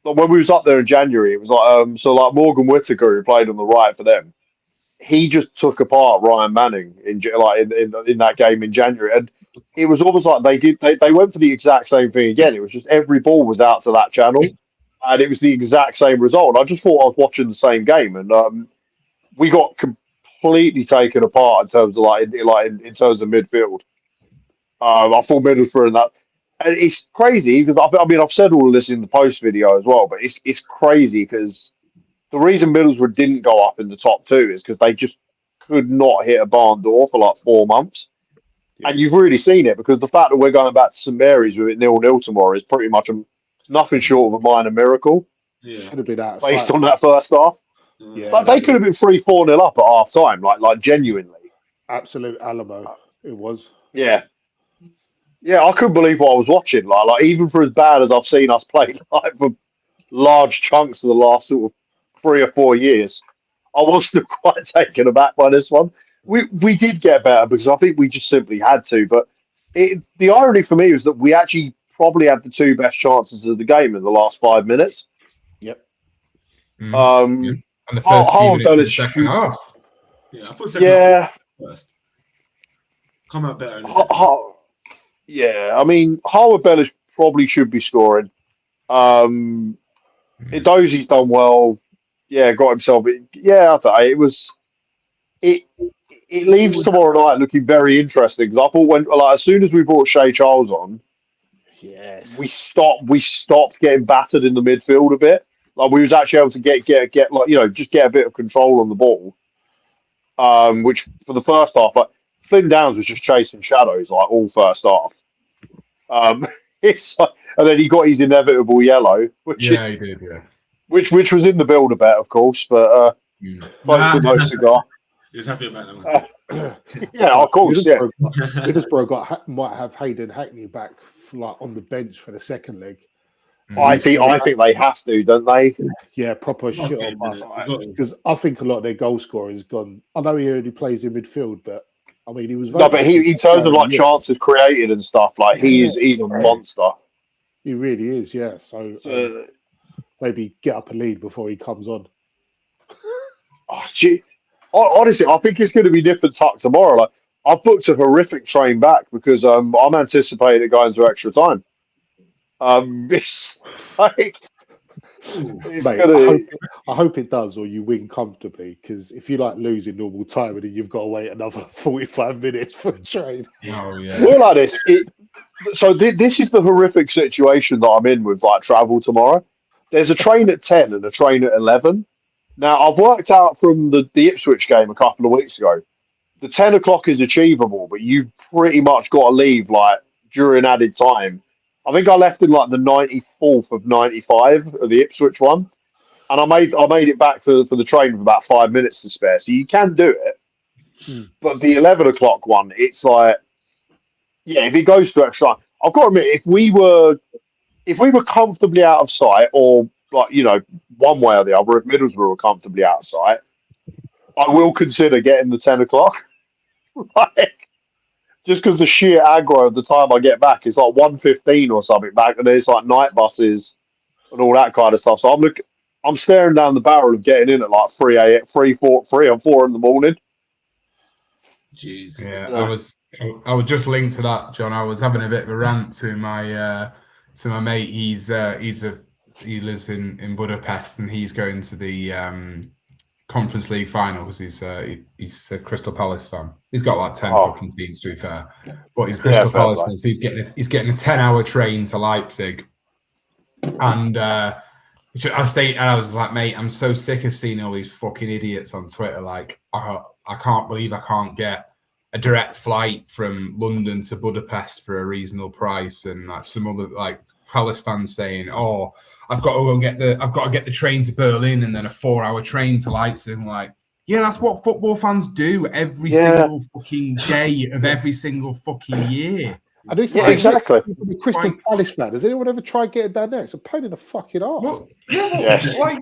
in January, it was like Morgan Whittaker, who played on the right for them, he just took apart Ryan Manning in that game in January, and it was almost like they went for the exact same thing again. It was just every ball was out to that channel, and it was the exact same result. And I just thought I was watching the same game, and we got completely taken apart in terms of in terms of midfield. I thought Middlesbrough and that, and it's crazy because I've said all of this in the post video as well, but it's crazy because the reason Middlesbrough didn't go up in the top 2 is because they just could not hit a barn door for like 4 months, and you've really seen it because the fact that we're going back to St Mary's with it 0-0 tomorrow is pretty much nothing short of a minor miracle. Yeah, could have been out based on that first half. Yeah, like they could have been 3-4-0 up at half time, like genuinely. Absolute Alamo, it was. Yeah, I couldn't believe what I was watching. Like even for as bad as I've seen us play like for large chunks of the last sort of 3 or 4 years, I wasn't quite taken aback by this one. We did get better because I think we just simply had to. But the irony for me was that we actually probably had the 2 best chances of the game in the last 5 minutes. Yep. And the first few minutes of the second half. Yeah, I thought second half first. Come out better in the second half. Yeah, I mean, Harwood Bellis probably should be scoring. Dozie's done well. Yeah, got himself. Yeah, I thought it was. It leaves tomorrow night looking very interesting because I thought as soon as we brought Shay Charles on, Yes. we stopped getting battered in the midfield a bit. Like we was actually able to get just get a bit of control on the ball. Which for the first half, like Flynn Downs was just chasing shadows like all first half. It's and then he got his inevitable yellow, he did, yeah. Which was in the build a bet, of course, but close to no cigar. He was happy about that one. Yeah, of course. Middlesbrough might have Hayden Hackney back like on the bench for the second leg. I think they have to, don't they? Yeah, proper shit on bust. Because I think a lot of their goal scoring has gone. I know he only plays in midfield, but I mean he was. No, but he in terms of like chances created and stuff, like he's a monster. He really is, yeah. So maybe get up a lead before he comes on. Honestly, I think it's going to be different tuck tomorrow. Like I've booked a horrific train back because I'm anticipating it going to extra time. It's like Mate, I hope it does, or you win comfortably. Because if you like losing normal time, and then you've got to wait another 45 minutes for a train. Oh yeah. Well, like this. This is the horrific situation that I'm in with like travel tomorrow. There's a train at 10 and a train at 11. Now I've worked out from the Ipswich game a couple of weeks ago. The 10 o'clock is achievable, but you've pretty much got to leave like during added time. I think I left in like the 94th of 95 of the Ipswich one, and I made it back for the train with about 5 minutes to spare. So you can do it, but the 11 o'clock one, it's like, yeah, if it goes to extra time, I've got to admit, if we were comfortably out of sight, or like one way or the other, if Middlesbrough were comfortably out of sight, I will consider getting the 10 o'clock. Like, just because the sheer aggro of the time I get back is like 1:15 or something back, and there's like night buses and all that kind of stuff. So I'm staring down the barrel of getting in at like 3 or 4 in the morning. Jeez. Yeah, I would just link to that, John. I was having a bit of a rant to my mate. He lives in Budapest, and he's going to the Conference League final because he's a Crystal Palace fan. He's got like 10 fucking teams, to be fair, but he's Crystal Palace fan. So he's getting a 10-hour train to Leipzig, and I was like, mate, I'm so sick of seeing all these fucking idiots on Twitter. Like, I can't believe I can't get a direct flight from London to Budapest for a reasonable price, and like some other like Palace fans saying, "Oh, I've got to get the train to Berlin and then a 4-hour train to Leipzig." I'm like, yeah, that's what football fans do every single fucking day of every single fucking year. Exactly. The Crystal Palace fan. Has anyone ever tried getting down there? It's a pain in the fucking arse. Well, yes. Like,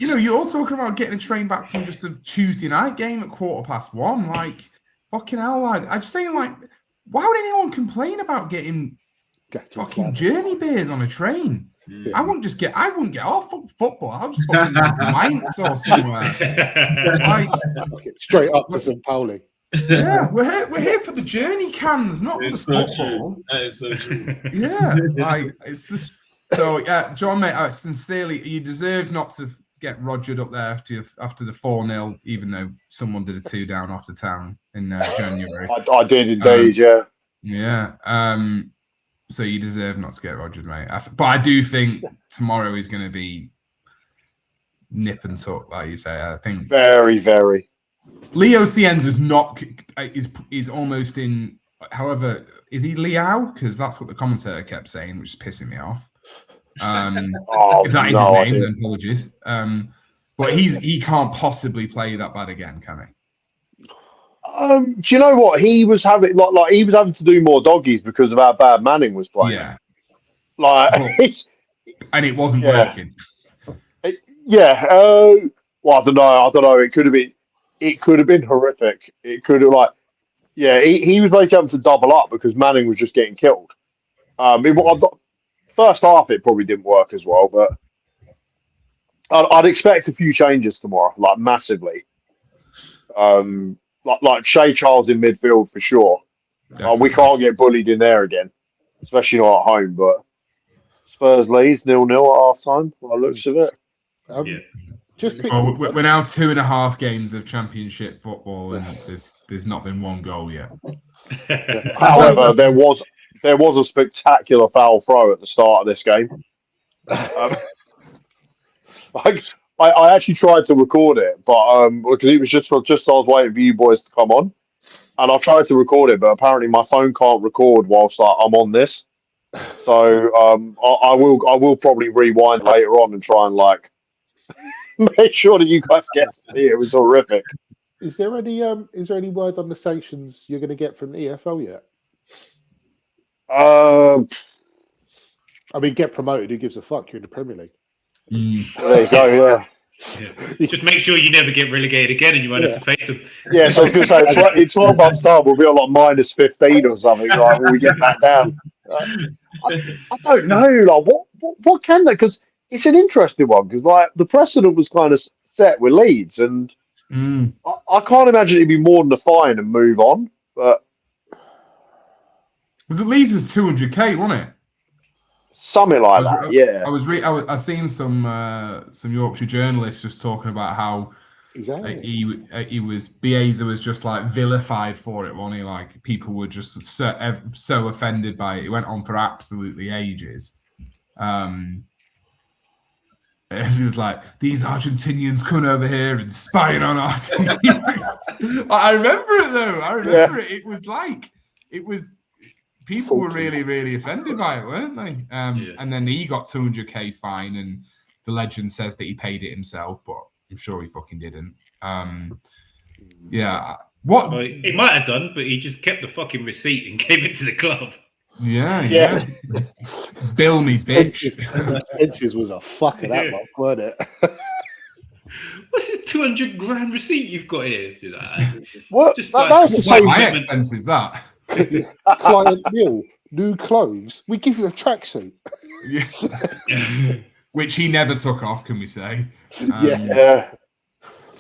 you're all talking about getting a train back from just a Tuesday night game at 1:15. Like, fucking hell, like, I'm just saying, like, why would anyone complain about getting fucking journey beers on a train? I wouldn't get off football. I'll just fucking go to Mainz or somewhere. Like, straight up to St. Pauli. Yeah, we're here for the journey cans, not for the football. True. That is so true. Yeah, like it's just so. Yeah, John, mate, sincerely, you deserve not to get rogered up there after the 4-0, even though someone did a 2-down off the town in January. I did indeed, yeah. Yeah. So you deserve not to get rogered, mate. But I do think tomorrow is going to be nip and tuck, like you say. I think very, very. Leo Cienza's is almost in. However, is he Liao? Because that's what the commentator kept saying, which is pissing me off. If that is his name, then apologies. But he can't possibly play that bad again, can he? Do you know what he was having? Like he was having to do more doggies because of how bad Manning was playing. Yeah, and it wasn't working. Well, I don't know. It could have been horrific. It could have he was later having to double up because Manning was just getting killed. First half it probably didn't work as well, but I'd expect a few changes tomorrow, like massively. Like Shay Charles in midfield for sure. We can't get bullied in there again. especially not at home. But Spurs Leeds 0-0 at half time. By the looks of it. Yeah. Just Well, we're now 2.5 games of Championship football, and there's not been one goal yet. However, there was a spectacular foul throw at the start of this game. I actually tried to record it, but because it was just I was waiting for you boys to come on, and I tried to record it, but apparently my phone can't record whilst I'm on this. So I will probably rewind later on and try and like make sure that you guys get to see it. It was horrific. Is there any word on the sanctions you're going to get from the EFL yet? I mean, get promoted. Who gives a fuck? You're in the Premier League. There you go. Yeah. Just make sure you never get relegated again, and you won't have to face them. Yeah. So I was going to say, in 12 months' time, we'll be on like -15 or something, right? When we get back down. I don't know. Like, what can they? Because it's an interesting one. Because like the precedent was kind of set with Leeds, and I can't imagine it'd be more than a fine and move on. But Was it Leeds was 200k, wasn't it? Something like that, yeah. I seen some Yorkshire journalists just talking about how he was Bielsa was just like vilified for it, wasn't he? Like people were just so offended by it. It went on for absolutely ages. And he was like, these Argentinians coming over here and spying on our teams. I remember it though. It. It was. People were really, really offended by it, weren't they? And then he got 200k fine, and the legend says that he paid it himself, but I'm sure he fucking didn't. What? Well, he might have done, but he just kept the fucking receipt and gave it to the club. Yeah. Bill me, bitch. Expenses was a fucking that one, weren't it? What's this 200 grand receipt you've got here? What? Just That's the same. My expenses, that. Client meal, new clothes. We give you a tracksuit. Yes. Which he never took off, can we say? Yeah.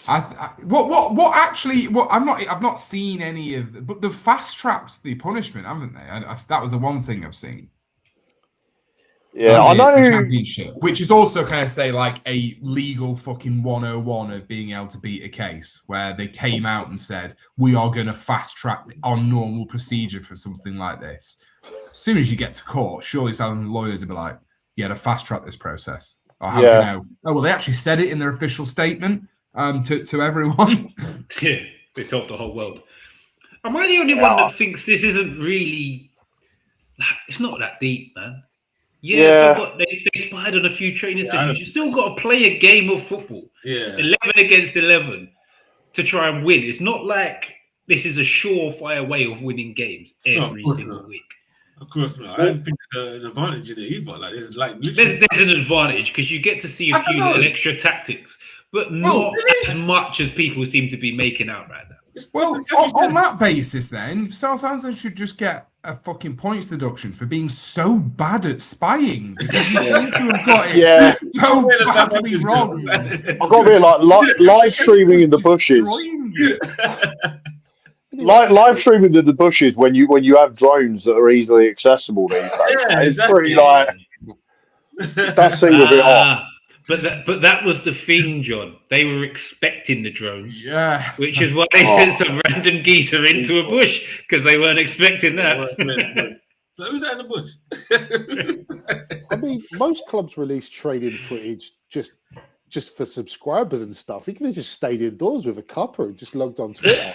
I've not seen any of but they've fast tracked the punishment, haven't they? That was the one thing I've seen. Yeah, I know. Championship, which is also kind of say like a legal fucking 101 of being able to beat a case, where they came out and said we are going to fast track our normal procedure for something like this. As soon as you get to court, surely some lawyers will be like, "Yeah, to fast track this process." Or how do you know? Oh well, they actually said it in their official statement to everyone. Yeah, they told the whole world. Am I the only one that thinks this isn't really? It's not that deep, man. Yeah, they spied on a few training sessions. You still got to play a game of football. Yeah, 11 against 11 to try and win. It's not like this is a surefire way of winning games every single week. Of course not. I don't think there's an advantage in it either. Like there's an advantage because you get to see a few little extra tactics, but not as much as people seem to be making out right now. Well, on that basis, then Southampton should just get a fucking points deduction for being so bad at spying, because you seem to have got it so badly wrong. I've got to be like live streaming in the bushes. Live streaming in the bushes when you have drones that are easily accessible these days. Yeah, it's pretty like that seemed a bit off. But that was the thing, John. They were expecting the drones. Yeah. Which is why they sent some random geezer into a bush, because they weren't expecting that. So who's that in the bush? I mean, most clubs release training footage just for subscribers and stuff. He could have just stayed indoors with a cuppa and just logged on Twitter.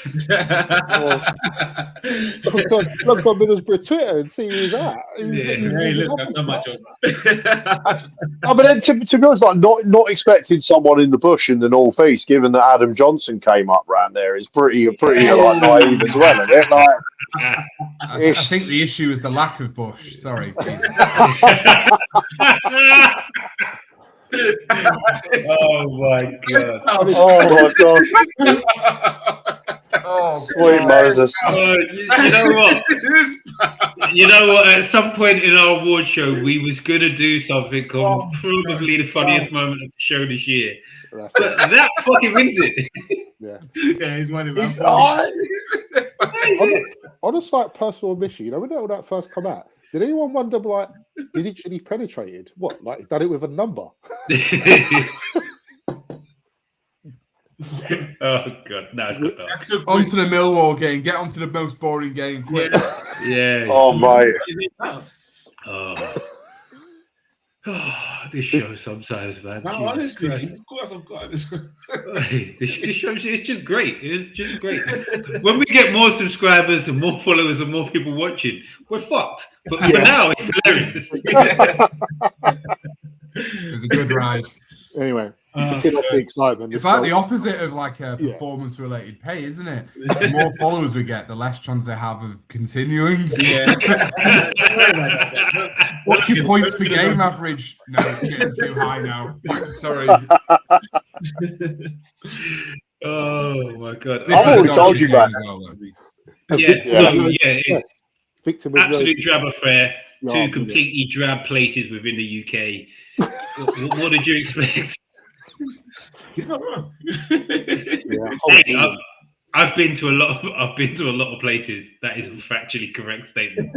logged on Middlesbrough Twitter and see who he's at. But then to be honest, like not expecting someone in the bush in the North East, given that Adam Johnson came up round there, is pretty like naive as well, isn't it? Like, I think the issue is the lack of bush. Sorry. Oh my god! Oh my god! Oh, sweet Moses! You know what? At some point in our award show, we was gonna do something called probably the funniest moment of the show this year. That fucking wins it. Yeah, he's winning. On a slight personal mission, you know, when that first come out, Did anyone wonder, like, did he actually penetrated? What, like, done it with a number? Oh god, no, it's good though. Onto the Millwall game. Get onto the most boring game quick. Yeah. Oh, mate. This show sometimes, man. No, honestly, of course I've got this. This show is just great. It's just great. When we get more subscribers and more followers and more people watching, we're fucked. But for now, it's hilarious. It was a good ride. Anyway, to kill off the excitement. It's like the opposite of like a performance-related pay, isn't it? The more followers we get, the less chance they have of continuing. Yeah. What's your points per game average? No, it's getting too high now. Sorry. Oh my god! I've already told you that. It's Victim absolute drab affair. Yeah, Two completely drab places within the UK. What did you expect? You're not wrong. Hey, I've been to a lot of places. That is a factually correct statement.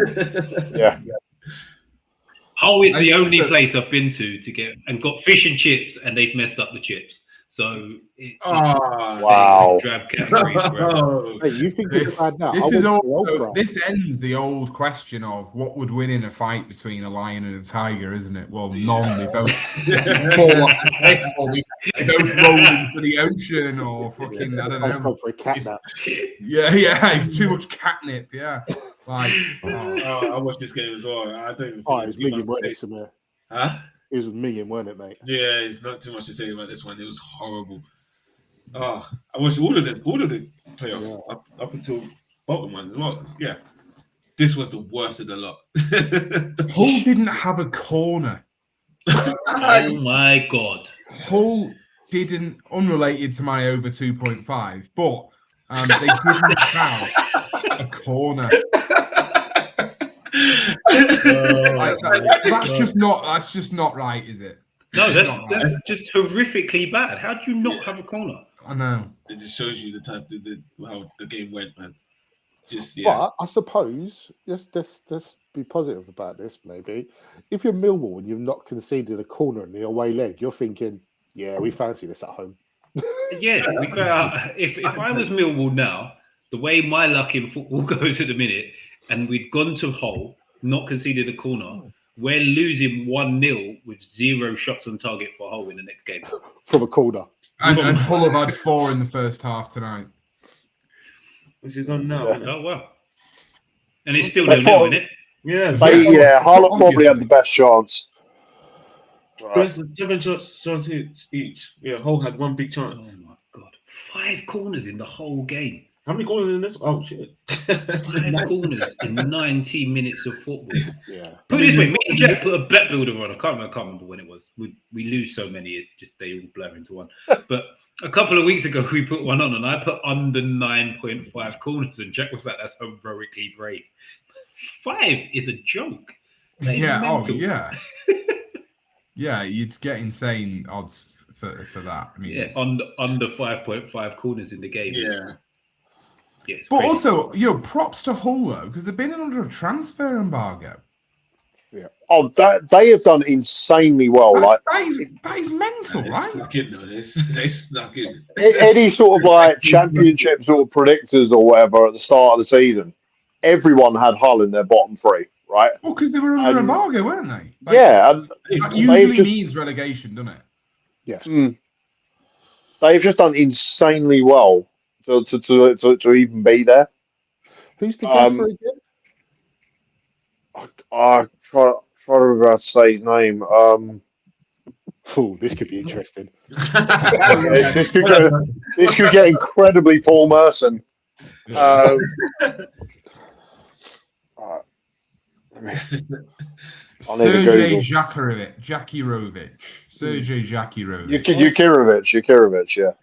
Yeah. Hull is the only place I've been to get and got fish and chips, and they've messed up the chips. So wow. Drab category. Hey, you think this that? This ends the old question of what would win in a fight between a lion and a tiger, isn't it? Well, none. They both fall off the cliff, or they both roll into the ocean, or fucking I don't know. For a catnap. Yeah, too much catnip. Yeah, like. I watched this game as well. I don't even. It was Mingin, weren't it, Samir? Huh? It was Mingin, weren't it, mate? Yeah, it's not too much to say about this one. It was horrible. I watched all of the playoffs up until bottom one as well. Yeah, this was the worst of the lot. Hull didn't have a corner. Oh my god! Hull didn't, unrelated to my over 2.5, but they didn't have a corner. That's just not right, is it? No, that's just horrifically bad. How do you not have a corner? I know. It just shows you the type how the game went, man. But I suppose let's be positive about this. Maybe if you're Millwall and you've not conceded a corner in the away leg, you're thinking, yeah, we fancy this at home. Yeah, if I was Millwall now, the way my luck in football goes at the minute, and we'd gone to Hull, not conceded a corner, we're losing 1-0 with 0 shots on target for Hull in the next game. From a corner. And Hull have had 4 in the first half tonight. Which is on now. Oh, well. And it's still 0-0, isn't it? Yeah. Hull have probably had the best chance. Right. 7 shots each. Yeah, Hull had 1 big chance. Oh, my God. 5 corners in the whole game. How many corners in this? Oh, shit. 5 corners in 90 minutes of football. Yeah. Put it this way, me and Jack put a bet builder on. I can't remember when it was. We lose so many, they all blur into one. But a couple of weeks ago, we put one on, and I put under 9.5 corners, and Jack was like, that's heroically brave. 5 is a joke. Yeah, you'd get insane odds for that. I mean, under 5.5 corners in the game. Yeah. Yeah, but crazy. also, props to Hull though, because they've been under a transfer embargo. Yeah. Oh, they have done insanely well. That is mental, right? Snuck in, though. They snuck in. Any sort of like championship sort of predictors or whatever at the start of the season, everyone had Hull in their bottom 3, right? Well, because they were under embargo, weren't they? And that usually means relegation, doesn't it? Yes. They've just done insanely well to even be there. Who's the gaffer again? I try to remember how to say his name. This could be interesting. This could get incredibly Paul Merson. Sergej Jakirovic. Sergej Jakirovic. Jakirovic, yeah.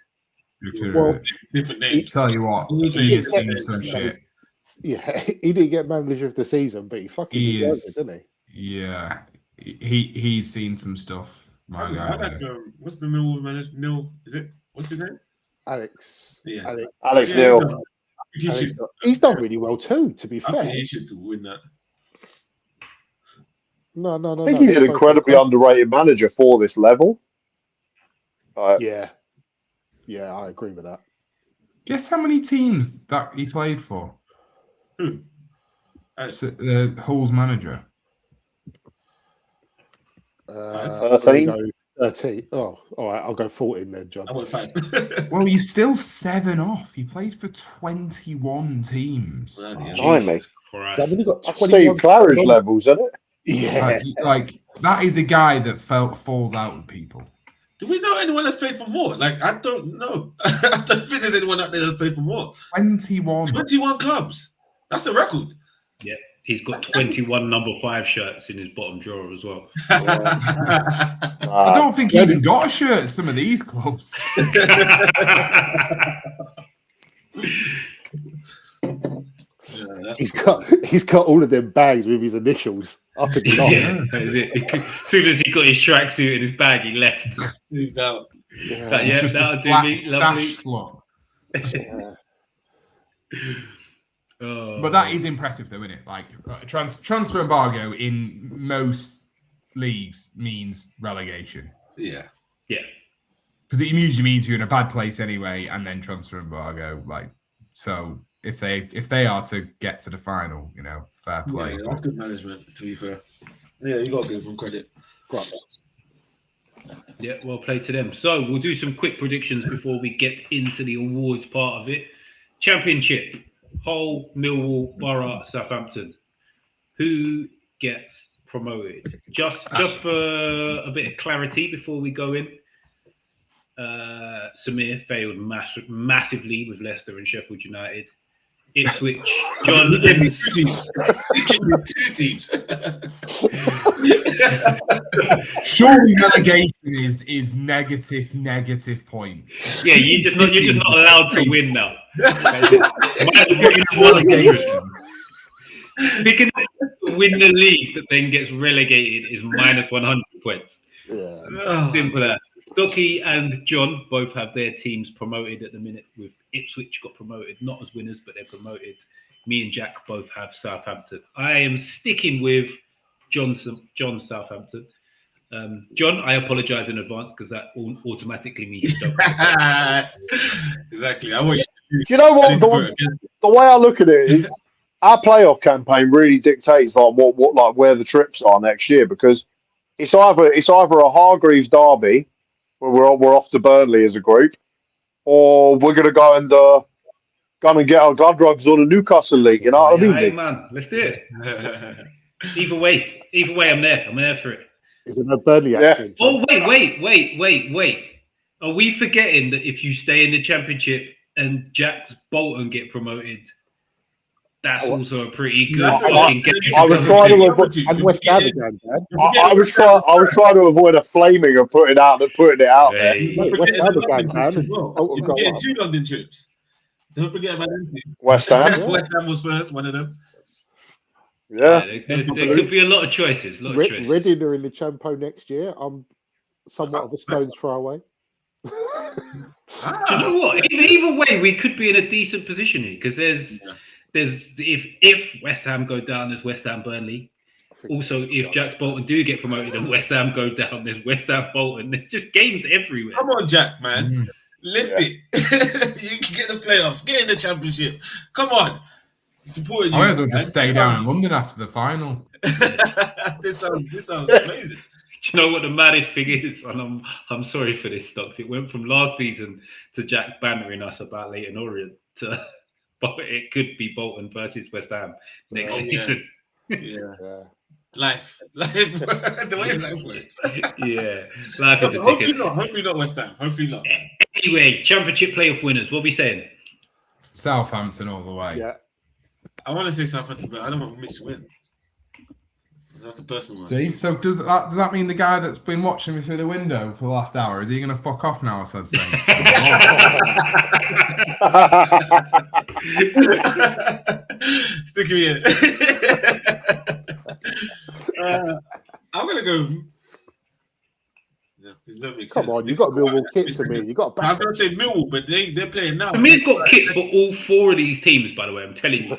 Well, different name. Tell you what, he has seen some shit. Yeah, he didn't get manager of the season, but he fucking deserved it, didn't he? Yeah, he's seen some stuff. My guy. What's the Millwall manager? Neil, is it? What's his name? Alex. Yeah. Alex Neil. He's done really well too, to be I fair. think he should win that. No. I think he's an incredibly underrated manager for this level. Yeah, I agree with that. Guess how many teams that he played for? Who? Hull's manager. 13. 13. Oh, all right. I'll go 14 then, John. I went 5. Well, he's still 7 off. He played for 21 teams. Blimey. Right. So I've only got That's Steve Claridge levels, isn't it? Yeah. Like that is a guy that falls out with people. Do we know anyone that's played for more? Like, I don't know. I don't think there's anyone out there that's played for more. 21 clubs. That's a record. Yeah, he's got 21 number 5 shirts in his bottom drawer as well. I don't think he even got a shirt at some of these clubs. He's got all of them bags with his initials up in the top. Yeah, that is it. As soon as he got his tracksuit in his bag, he left. He's out. But It's yeah, just that'll do me. stash Lovely. slot. Yeah. Oh. But that is impressive, though, isn't it? Like transfer embargo in most leagues means relegation. Yeah. Because it usually means you're in a bad place anyway, and then transfer embargo. So if they are to get to the final, fair play. Yeah, that's good management, to be fair. Yeah, you got to give them credit. Yeah, well played to them. So we'll do some quick predictions before we get into the awards part of it. Championship: Hull, Millwall, Borough, Southampton. Who gets promoted? Just for a bit of clarity before we go in. Samir failed massively with Leicester and Sheffield United. Ipswich, John. Two teams. Surely relegation is negative points. Yeah, you're just not allowed to win now. Relegation. Picking to win the league that then gets relegated is minus 100 points. Yeah. Simple as. Stocky and John both have their teams promoted at the minute. With Ipswich got promoted, not as winners, but they're promoted. Me and Jack both have Southampton. I am sticking with John Southampton. John, I apologise in advance because that automatically means you don't. Exactly. I want you. You know what? The way I look at it is, our playoff campaign really dictates what where the trips are next year, because it's either a Hargreaves derby where we're off to Burnley as a group, or we're going to go and get our glove drugs on a Newcastle league. You know what I mean? Hey man, let's do it. Either way, I'm there. I'm there for it. Is it a Burnley action? Oh wait. Are we forgetting that if you stay in the Championship and Jack's Bolton get promoted, that's also a pretty good fucking game? I was trying to avoid. And West Ham again, Dad. I was trying to avoid a flaming and putting it out there. Wait, West Ham again, Dad. You're getting 2 London trips. Don't forget about them. West Ham. West Ham was first, one of them. Yeah. There could be a lot of choices. Reading are in the Champo next year. I'm somewhat of a stone's throw away. Do you know what? Either way, we could be in a decent position here because there's if West Ham go down, there's West Ham Burnley. Also, if Jack's Bolton do get promoted and West Ham go down, there's West Ham Bolton. There's just games everywhere. Come on, Jack, man. Lift it. You can get the playoffs. Get in the Championship. Come on. Supporting you. I might as well just stay down in London after the final. This sounds amazing. Do you know what the maddest thing is? And I'm sorry for this, Stocks. It went from last season to Jack bantering us about Leyton Orient to, but it could be Bolton versus West Ham next season. Yeah. Life. The way life works. Yeah. Life is a hopefully not West Ham. Hopefully not. Anyway, Championship playoff winners. What are we saying? Southampton all the way. Yeah. I want to say Southampton, but I don't want Mitch to win. That's the personal one. See, so does that mean the guy that's been watching me through the window for the last hour, is he going to fuck off now? I said Saints. Stick with it. I'm gonna go. Yeah, there's no Come on, you got Millwall kits to me. You got. I was gonna say Millwall, but they're playing now. I mean, he's got kits for all 4 of these teams. By the way, I'm telling you.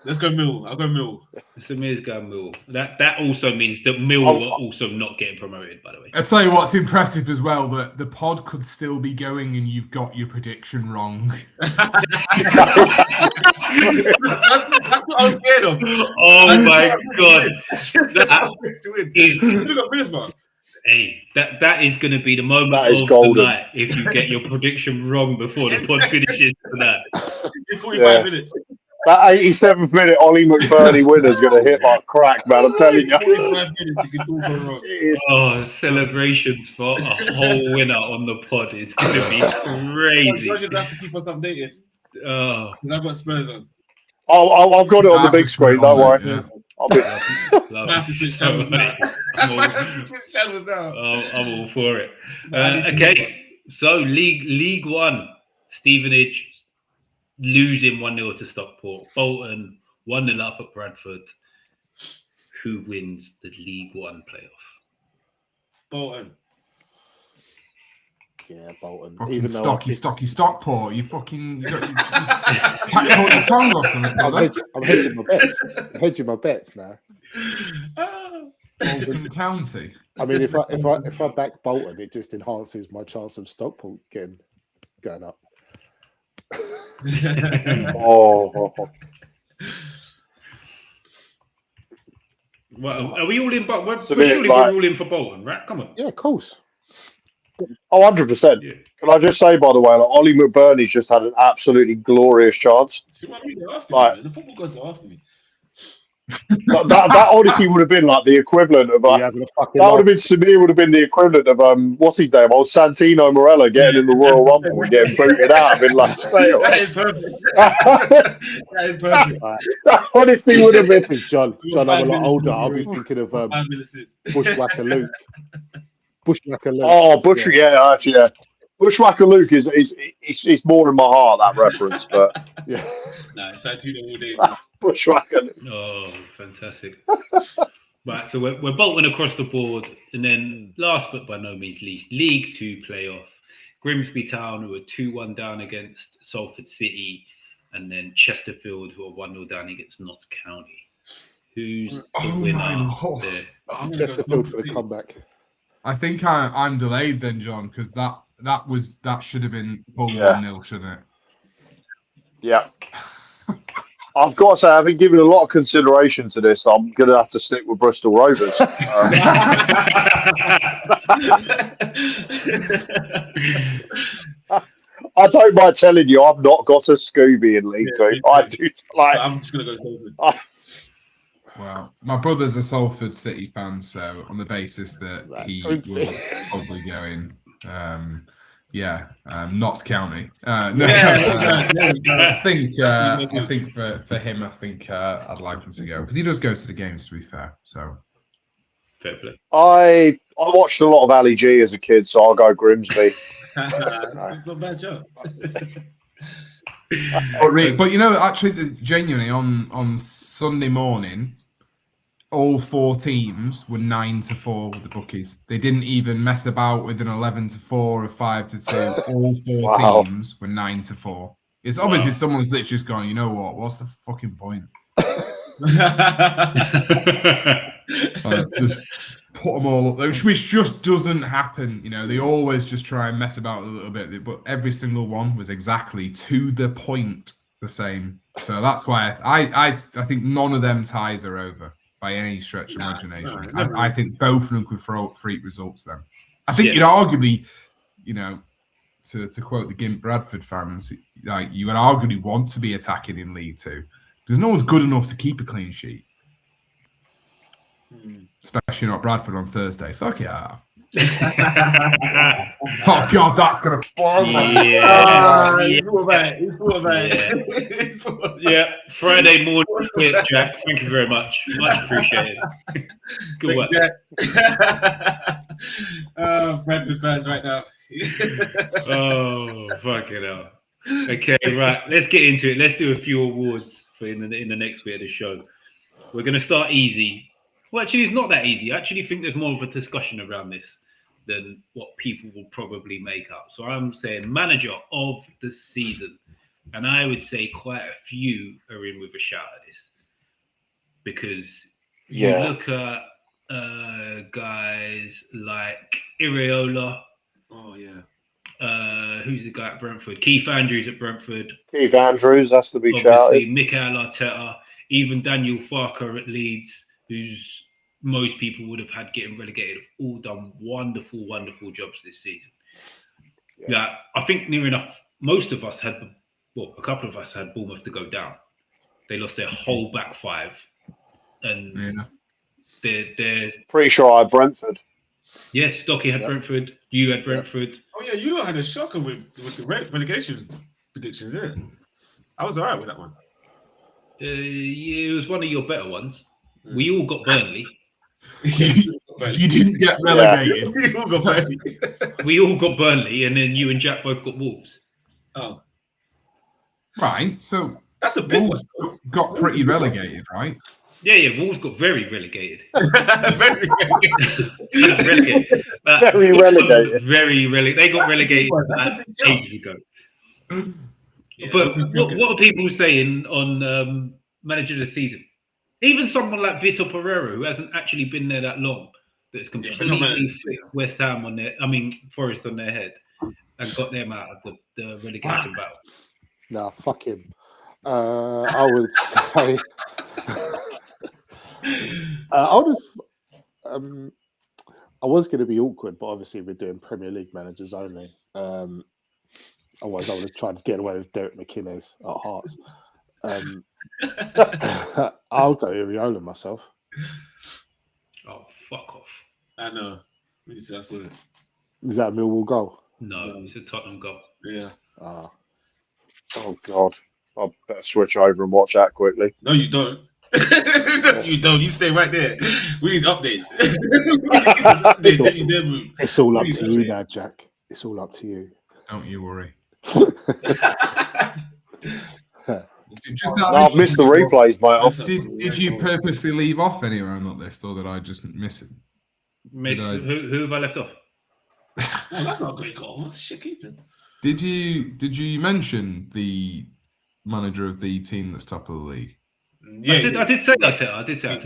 Let's go Mill. I'll go Mill. Samir's going Mill. That also means that Mill are also not getting promoted, by the way. I'll tell you what's impressive as well, that the pod could still be going and you've got your prediction wrong. That's what I was scared of. Oh my God. Hey, that is going to be the moment of the night if you get your prediction wrong before the pod finishes tonight. In 45 minutes. That 87th minute Ollie McBurney winner is going to hit like crack, man. I'm telling you. 45 minutes, you can all go wrong. Oh, celebrations for a whole winner on the pod is going to be crazy. You're going to have to keep us updated. Oh, because I've got Spurs on. I've got it on the big screen, don't worry. Yeah. I have to switch channels now. I'm all for it. Okay, so League One, Stevenage losing 1-0 to Stockport. Bolton 1-0 up at Bradford. Who wins the League One playoff? Bolton. Yeah, Bolton. Fucking Even though stocky Stockport. You got your tongue or something. I'm hedging my bets now. Bolton County. I mean, if I back Bolton, it just enhances my chance of Stockport going up. Well, are we all in? But we're all in for Bolton, right? Come on. Yeah, of course. 100%. Yeah. Can I just say, by the way, like, Ollie McBurney's just had an absolutely glorious chance. See what I mean? They're after me, the football gods are after me. that honestly would have been like the equivalent of would have been Samir would have been the equivalent of what's his name, old Santino Morella getting in the Royal Rumble and getting booted out. I've been like, that is perfect. That is perfect. That honestly would have been. John, I'm a lot older. I'll be thinking of Bushwhacker Luke. Bushwhacker Luke. Oh, yeah. Bushwhacker Luke is more in my heart, that reference, but yeah. No, Santino all day. Bushwhacker Luke. Oh, fantastic. Right, so we're bolting across the board, and then last but by no means least, League Two playoff. Grimsby Town, who were 2-1 down against Salford City, and then Chesterfield, who are 1-0 down against Notts County. Who's the winner there? Chesterfield for the comeback. I think I'm delayed then, John, because that should have been full 1-0, shouldn't it? Yeah. I've got to say, I've been giving a lot of consideration to this. I'm going to have to stick with Bristol Rovers. I don't mind telling you, I've not got a Scooby in League Two. I do. I'm just going to go Salford. Well, my brother's a Salford City fan, so on the basis that he will probably go in, Notts County. I think for him, I'd like him to go because he does go to the games. To be fair, so fair play. I watched a lot of Ali G as a kid, so I'll go Grimsby. Not a bad job. But you know, actually, genuinely on Sunday morning, all four teams were 9-4 with the bookies. They didn't even mess about with an 11-4 or 5-2. All four teams were 9-4. It's obviously someone's literally just gone, you know what? What's the fucking point? Just put them all up there, which just doesn't happen. You know, they always just try and mess about a little bit, but every single one was exactly to the point the same. So that's why I think none of them ties are over by any stretch of imagination. I think both of them could throw up freak results then. I think you'd arguably, you know, to quote the Gimp Bradford fans, like you would arguably want to be attacking in League Two because no one's good enough to keep a clean sheet. Especially not Bradford on Thursday. Fuck yeah. Oh God, that's gonna bomb. Yeah, Friday morning clip, Jack. Thank you very much. Much appreciated. Good work. Bradford fans right now. Oh, fucking hell. Okay, right. Let's get into it. Let's do a few awards for in the next bit of the show. We're going to start easy. Well, actually, it's not that easy. I actually think there's more of a discussion around this than what people will probably make up. So I'm saying manager of the season. And I would say quite a few are in with a shout at this. because Yeah. you look at guys like Iriola. Oh yeah. Who's the guy at Brentford? Keith Andrews at Brentford. Keith Andrews has to be Obviously, shouted. Mikel Arteta, even Daniel Farker at Leeds, who's most people would have had getting relegated, have all done wonderful, wonderful jobs this season. Yeah, I think near enough, most of us had, a couple of us had Bournemouth to go down. They lost their whole back five. And they're pretty sure I had Brentford. Yeah, Stocky had Brentford. You had Brentford. Oh yeah, you lot had a shocker with the relegation predictions, yeah. I was alright with that one. Yeah, it was one of your better ones. Yeah. We all got Burnley. You didn't get relegated. We all got Burnley. We all got Burnley, and then you and Jack both got Wolves. Oh, right. So that's a big Wolves one. Got pretty relegated, right? Yeah. Wolves got very relegated. Very relegated. Very relegated. Very relegated. They got relegated ages ago. Yeah, but what are people saying on manager of the season? Even someone like Vitor Pereira, who hasn't actually been there that long, that's completely flipped West Ham Forest on their head and got them out of the relegation battle. Nah, fuck him. I would say I was going to be awkward, but obviously we're doing Premier League managers only. Otherwise, I would have tried to get away with Derek McInnes at Hearts. I'll go Iriola myself. Oh, fuck off. I know. Is that a Millwall goal? No, it's a Tottenham goal. Yeah. Oh, God. I better switch over and watch that quickly. No, you don't. You don't. You stay right there. We need updates. It's all up to you now, Jack. It's all up to you. Don't you worry. I've missed the replays, mate. Did you purposely leave off anywhere on that list, or did I just miss it? Who have I left off? Oh, that's not a great goal. Shit keeping. Did you mention the manager of the team that's top of the league? Yeah, I did say that.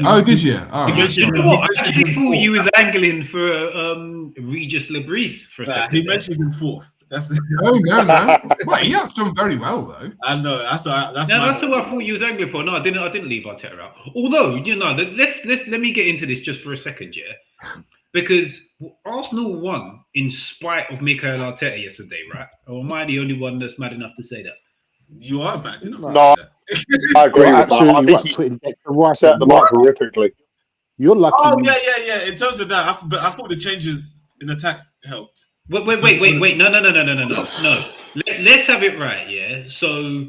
Oh, did you? Oh, I actually thought you was angling for Regis Lebris for a second. He mentioned him fourth. Oh no! Well, he has done very well though. I know. That's who I thought you was angling for. No, I didn't leave Arteta out. Although, let me get into this just for a second, yeah, because Arsenal won in spite of Mikel Arteta yesterday, right? Or am I the only one that's mad enough to say that? You are mad enough. No, I agree with that. I think he set them up horrifically. You're lucky. Oh yeah. In terms of that, I thought the changes in attack helped. Wait. No. Let's have it right, yeah? So,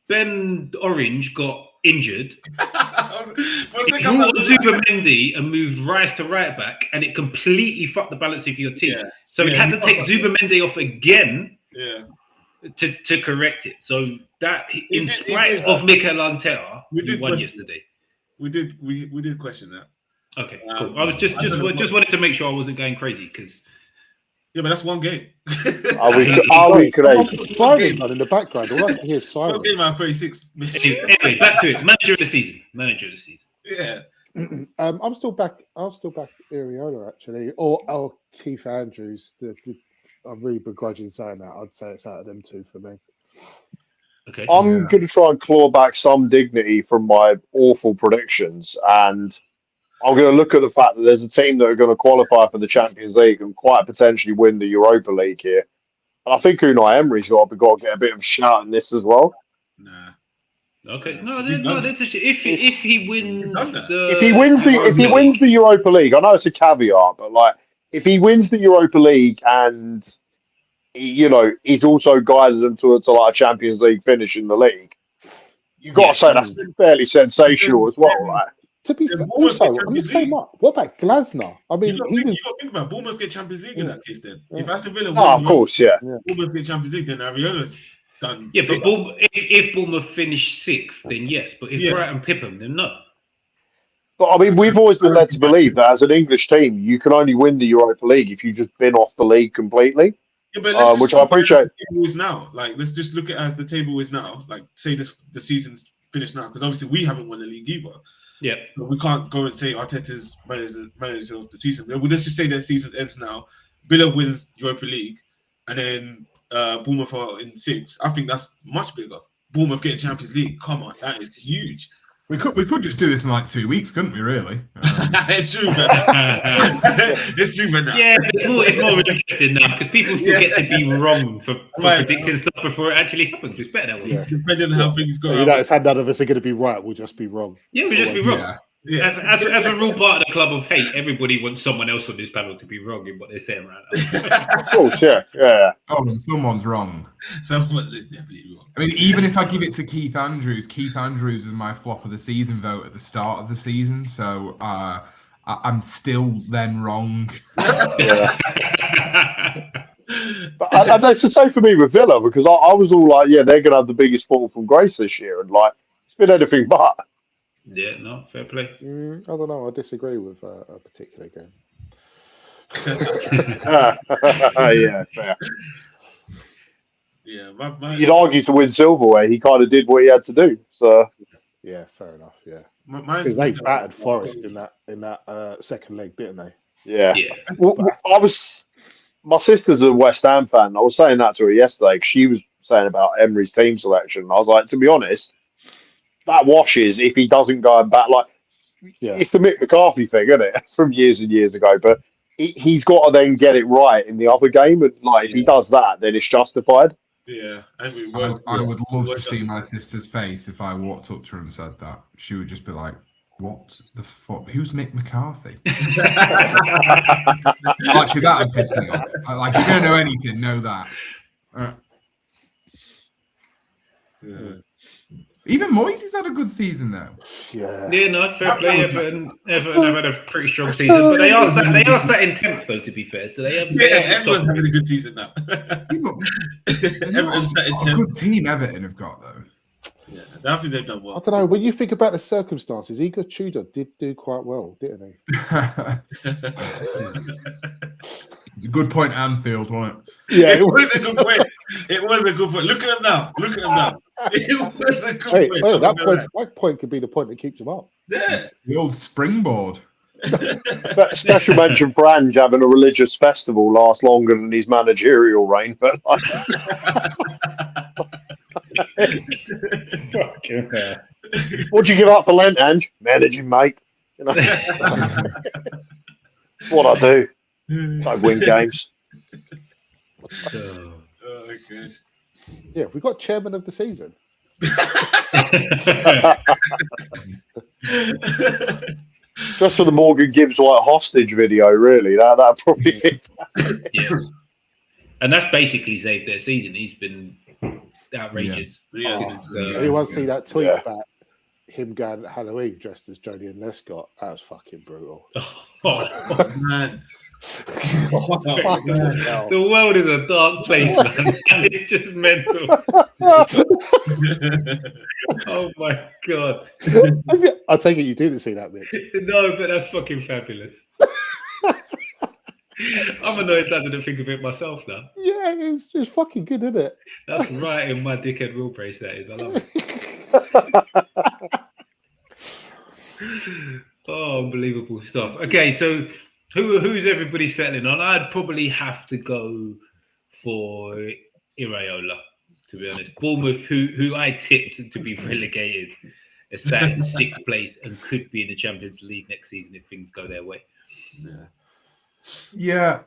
Ben Orange got injured. He brought Zubimendi and moved Rice to right back, and it completely fucked the balance of your team. Yeah. So he had to take Zubimendi off again to correct it. So that, in spite of Mikel Arteta, we won yesterday. We did question that. Okay, cool. I was just wanted to make sure I wasn't going crazy because. Yeah, but that's one game. Are we crazy? Silence on in the background. All I can hear is silence. One game out of 36. Anyway, back to it. Manager of the season. Yeah. I'm still back. Iriola actually, or Keith Andrews. I'm really begrudging saying that. I'd say it's out of them two for me. Okay. I'm going to try and claw back some dignity from my awful predictions, and I'm going to look at the fact that there's a team that are going to qualify for the Champions League and quite potentially win the Europa League here. And I think Unai Emery's got to get a bit of a shout in this as well. Nah. Okay. If he wins the Europa League, I know it's a caveat, but if he wins the Europa League and he's also guided them to a Champions League finish in the league, you've got to say that's been fairly sensational as well, right? To be fair, also, what about Glasner? I mean, you got to think about Bournemouth get Champions League in that case. Then, if Aston Villa win, of course, Bournemouth get Champions League, then Ariola's done. Yeah, but if Bournemouth finish sixth, then yes. But if Brighton pip them, then no. But I mean, we've always been led to believe that as an English team, you can only win the Europa League if you just bin off the league completely. Yeah, but which I appreciate. Is now, let's just look at as the table is now. Say the season's finish now because obviously we haven't won the league either. Yeah. But we can't go and say Arteta's manager of the season. Let's just say their season ends now. Villa wins Europa League, and then Bournemouth are in 6th. I think that's much bigger. Bournemouth getting Champions League. Come on, that is huge. We could just do this in like 2 weeks, couldn't we? Really? It's true, man. It's true, man. Yeah, it's more interesting now because people still get to be wrong for predicting stuff before it actually happens. It's better that way. Yeah. Depending on how things go. It's had none of us are going to be right. We'll just be wrong. Yeah, we'll just be wrong. Yeah. Yeah. As a rule part of the club of hate, everybody wants someone else on this panel to be wrong in what they're saying right now. Of course, yeah. Oh, and someone's wrong. Someone is definitely wrong. I mean, even if I give it to Keith Andrews is my flop of the season vote at the start of the season, so I'm still then wrong. Yeah. But that's the same for me with Villa because I was all like, yeah, they're going to have the biggest fall from grace this year, and like it's been anything but. Yeah, no, fair play. I don't know. I disagree with a particular game. Yeah, fair. Yeah, You'd argue to win silverware, he kind of did what he had to do. So yeah, fair enough. Yeah, because they battered Forest in that second leg, didn't they? yeah. Yeah. Well, my sister's a West Ham fan. I was saying that to her yesterday. She was saying about Emery's team selection. I was like, to be honest, that washes if he doesn't go and bat. Like, it's the Mick McCarthy thing, isn't it? From years and years ago. But he's got to then get it right in the other game. And like, if he does that, then it's justified. Yeah, I would love to see my sister's face if I walked up to her and said that. She would just be like, "What the fuck? Who's Mick McCarthy?" Actually, that would piss me off. Like, if you don't know anything, know that. Even Moyes had a good season though. Yeah. Yeah, no, fair play. Everton have had a pretty strong season, but they are sat in 10th though. To be fair, so they have. Everyone's having a good season now. Everyone's a good team. Everton have got though. Yeah, I think they've done well. I don't know. When you think about the circumstances, Igor Tudor did do quite well, didn't he? It's a good point, Anfield, wasn't it? Yeah, it was a good point. It was a good point. Look at him now. It was a good point. That point could be the point that keeps him up. Yeah. The old springboard. That special mention for Ange having a religious festival lasts longer than his managerial reign. But what'd you give up for Lent, Ange? Managing, mate. You know? It's what I do. I win games. Oh, good. Yeah, we got chairman of the season. Just for the Morgan Gibbs White hostage video, really. That probably is. Yeah. And that's basically saved their season. He's been outrageous. Yeah. Anyone see that tweet about him going to Halloween dressed as Jolien Lescott? That was fucking brutal. Oh, man. The world is a dark place, man. It's just mental. Oh my god! I take it you didn't see that, Mitch. No, but that's fucking fabulous. I'm annoyed I didn't think of it myself now. Yeah, it's fucking good, isn't it? That's right in my dickhead wheel brace. That is, I love it. Oh, unbelievable stuff. Okay, so. Who's everybody settling on? I'd probably have to go for Iraola, to be honest. Bournemouth, who I tipped to be relegated, is sat in 6th place and could be in the Champions League next season if things go their way. Yeah.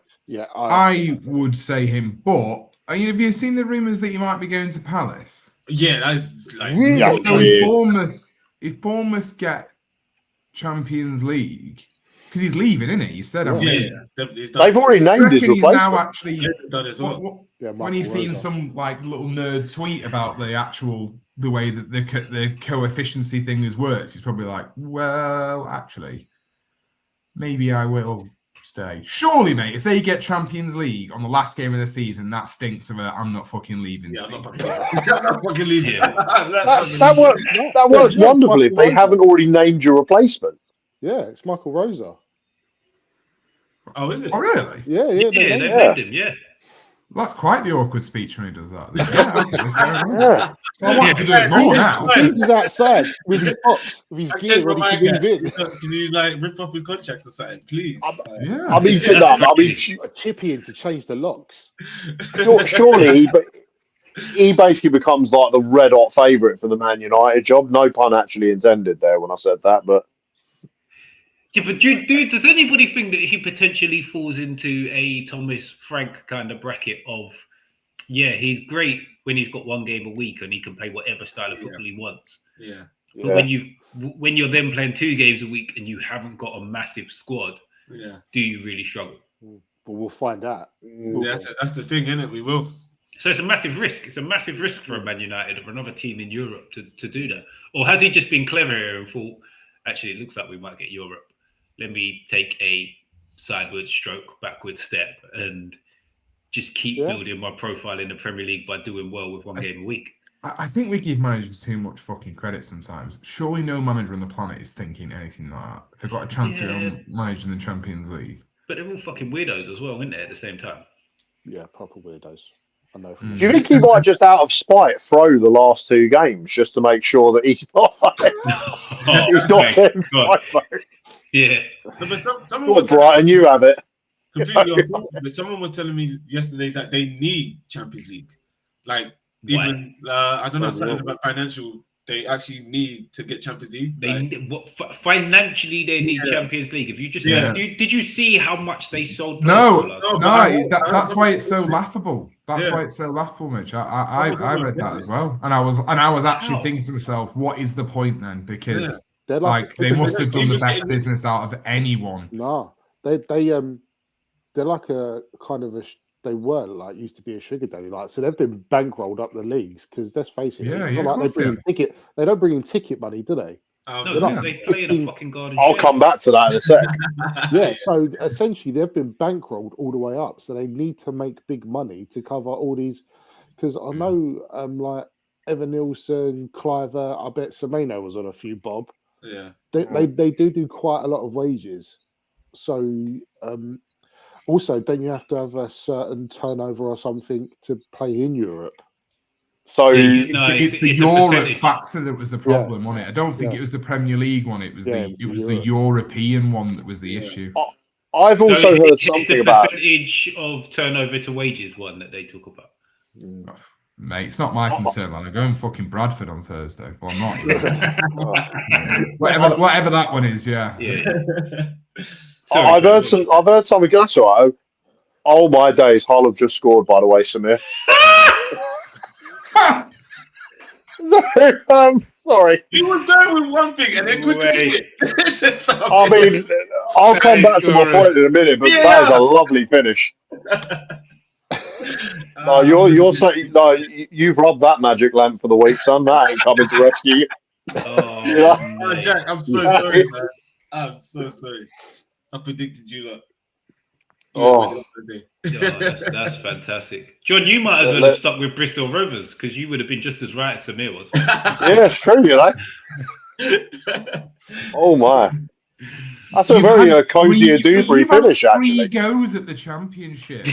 I would say him, but have you seen the rumours that he might be going to Palace? Yeah, that's like so if Bournemouth get Champions League. Because he's leaving, isn't he? He said, they've already named his replacement. Now actually done as well. When he's seen some like little nerd tweet about the way that the coefficiency thing works, he's probably like, well, actually, maybe I will stay. Surely, mate, if they get Champions League on the last game of the season, that stinks of I'm not fucking leaving. Yeah, I'm not fucking leaving. That works wonderfully if they haven't already named your replacement. Yeah, it's Michael Rosa. Oh, is it? Oh, really? Yeah. They named him, yeah. That's quite the awkward speech when he does that. Yeah, okay, fair enough. I want to do it more now. He's outside with his box, with his gear ready to move in. Can you like rip off his contract or something, please? Yeah. I mean, A chippy in to change the locks. surely he basically becomes like the red hot favourite for the Man United job. No pun actually intended there when I said that, but. Yeah, but does anybody think that he potentially falls into a Thomas Frank kind of bracket of, yeah, he's great when he's got one game a week and he can play whatever style of football he wants. Yeah. But when you're then playing 2 games a week and you haven't got a massive squad, do you really struggle? But we'll find out. Yeah, that's the thing, isn't it? We will. So it's a massive risk. It's a massive risk for a Man United or another team in Europe to do that. Or has he just been clever here and thought, actually, it looks like we might get Europe. Let me take a sideways stroke, backward step, and just keep building my profile in the Premier League by doing well with 1 game a week. I think we give managers too much fucking credit sometimes. Surely no manager on the planet is thinking anything like that. If they've got a chance to manage in the Champions League. But they're all fucking weirdos as well, aren't they, at the same time? Yeah, proper weirdos. I know. Do you think he might just out of spite throw the last 2 games just to make sure that he's not getting five? Yeah. No, but someone was Brighton, you have it. Completely on board. But someone was telling me yesterday that they need Champions League. Like, even, I don't know, something about financial, they actually need to get Champions League. Financially, they need Champions League. If you just did you see how much they sold? No, that's why it's so laughable. That's why it's so laughable, Mitch. I read that as well, and I was actually thinking to myself, what is the point then? Because they must have done the best business out of anyone. No, they're like a kind of they were like used to be a sugar daddy, like, so they've been bankrolled up the leagues because let's face it, they don't bring in ticket money, do they? They play in a fucking garden. I'll come back to that in a sec. Yeah, so essentially they've been bankrolled all the way up, so they need to make big money to cover all these. Because I know, like Evan Nielsen, Cliver, I bet Semeno was on a few bob. Yeah, they do quite a lot of wages. So also, don't you have to have a certain turnover or something to play in Europe? So it's the Europe factor that was the problem on it. I don't think it was the Premier League one. It was the European one that was the issue. I've also heard something about the percentage of turnover to wages one that they talk about. Mate, it's not my concern, man. I go in fucking Bradford on Thursday. Well, I'm not. whatever that one is, yeah. I've heard something. That's all right. Oh my days! Hull have just scored, by the way, Samir. Sorry. He was there with one thing and then quickly. I mean, I'll come back to my point in a minute, but that is a lovely finish. No, you're saying you've robbed that magic lamp for the week, son. That ain't coming to rescue you. Jack, I'm so sorry, man. I'm so sorry. I predicted you lot. That's fantastic. John, you might as well have stuck with Bristol Rovers because you would have been just as right as Samir was. Yeah, it's true, you know. Oh my. That's a very cozy and Dewsbury finish, actually. 3 goes at the championship.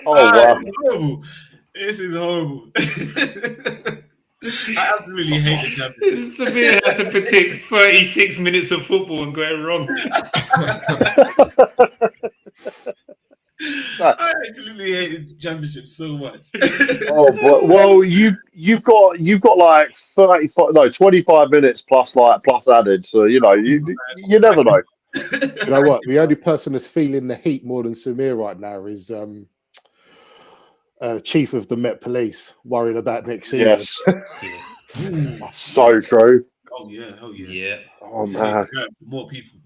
Wow. This is horrible. I absolutely hate the championship. Samir had to predict 36 minutes of football and got it wrong. I absolutely hate the championship so much. Well, you've got like 25 minutes plus added. So you know you never know. You know what? The only person that's feeling the heat more than Samir right now is Chief of the Met Police, worried about next season. Yes, that's so true. Oh yeah. Oh man, more people.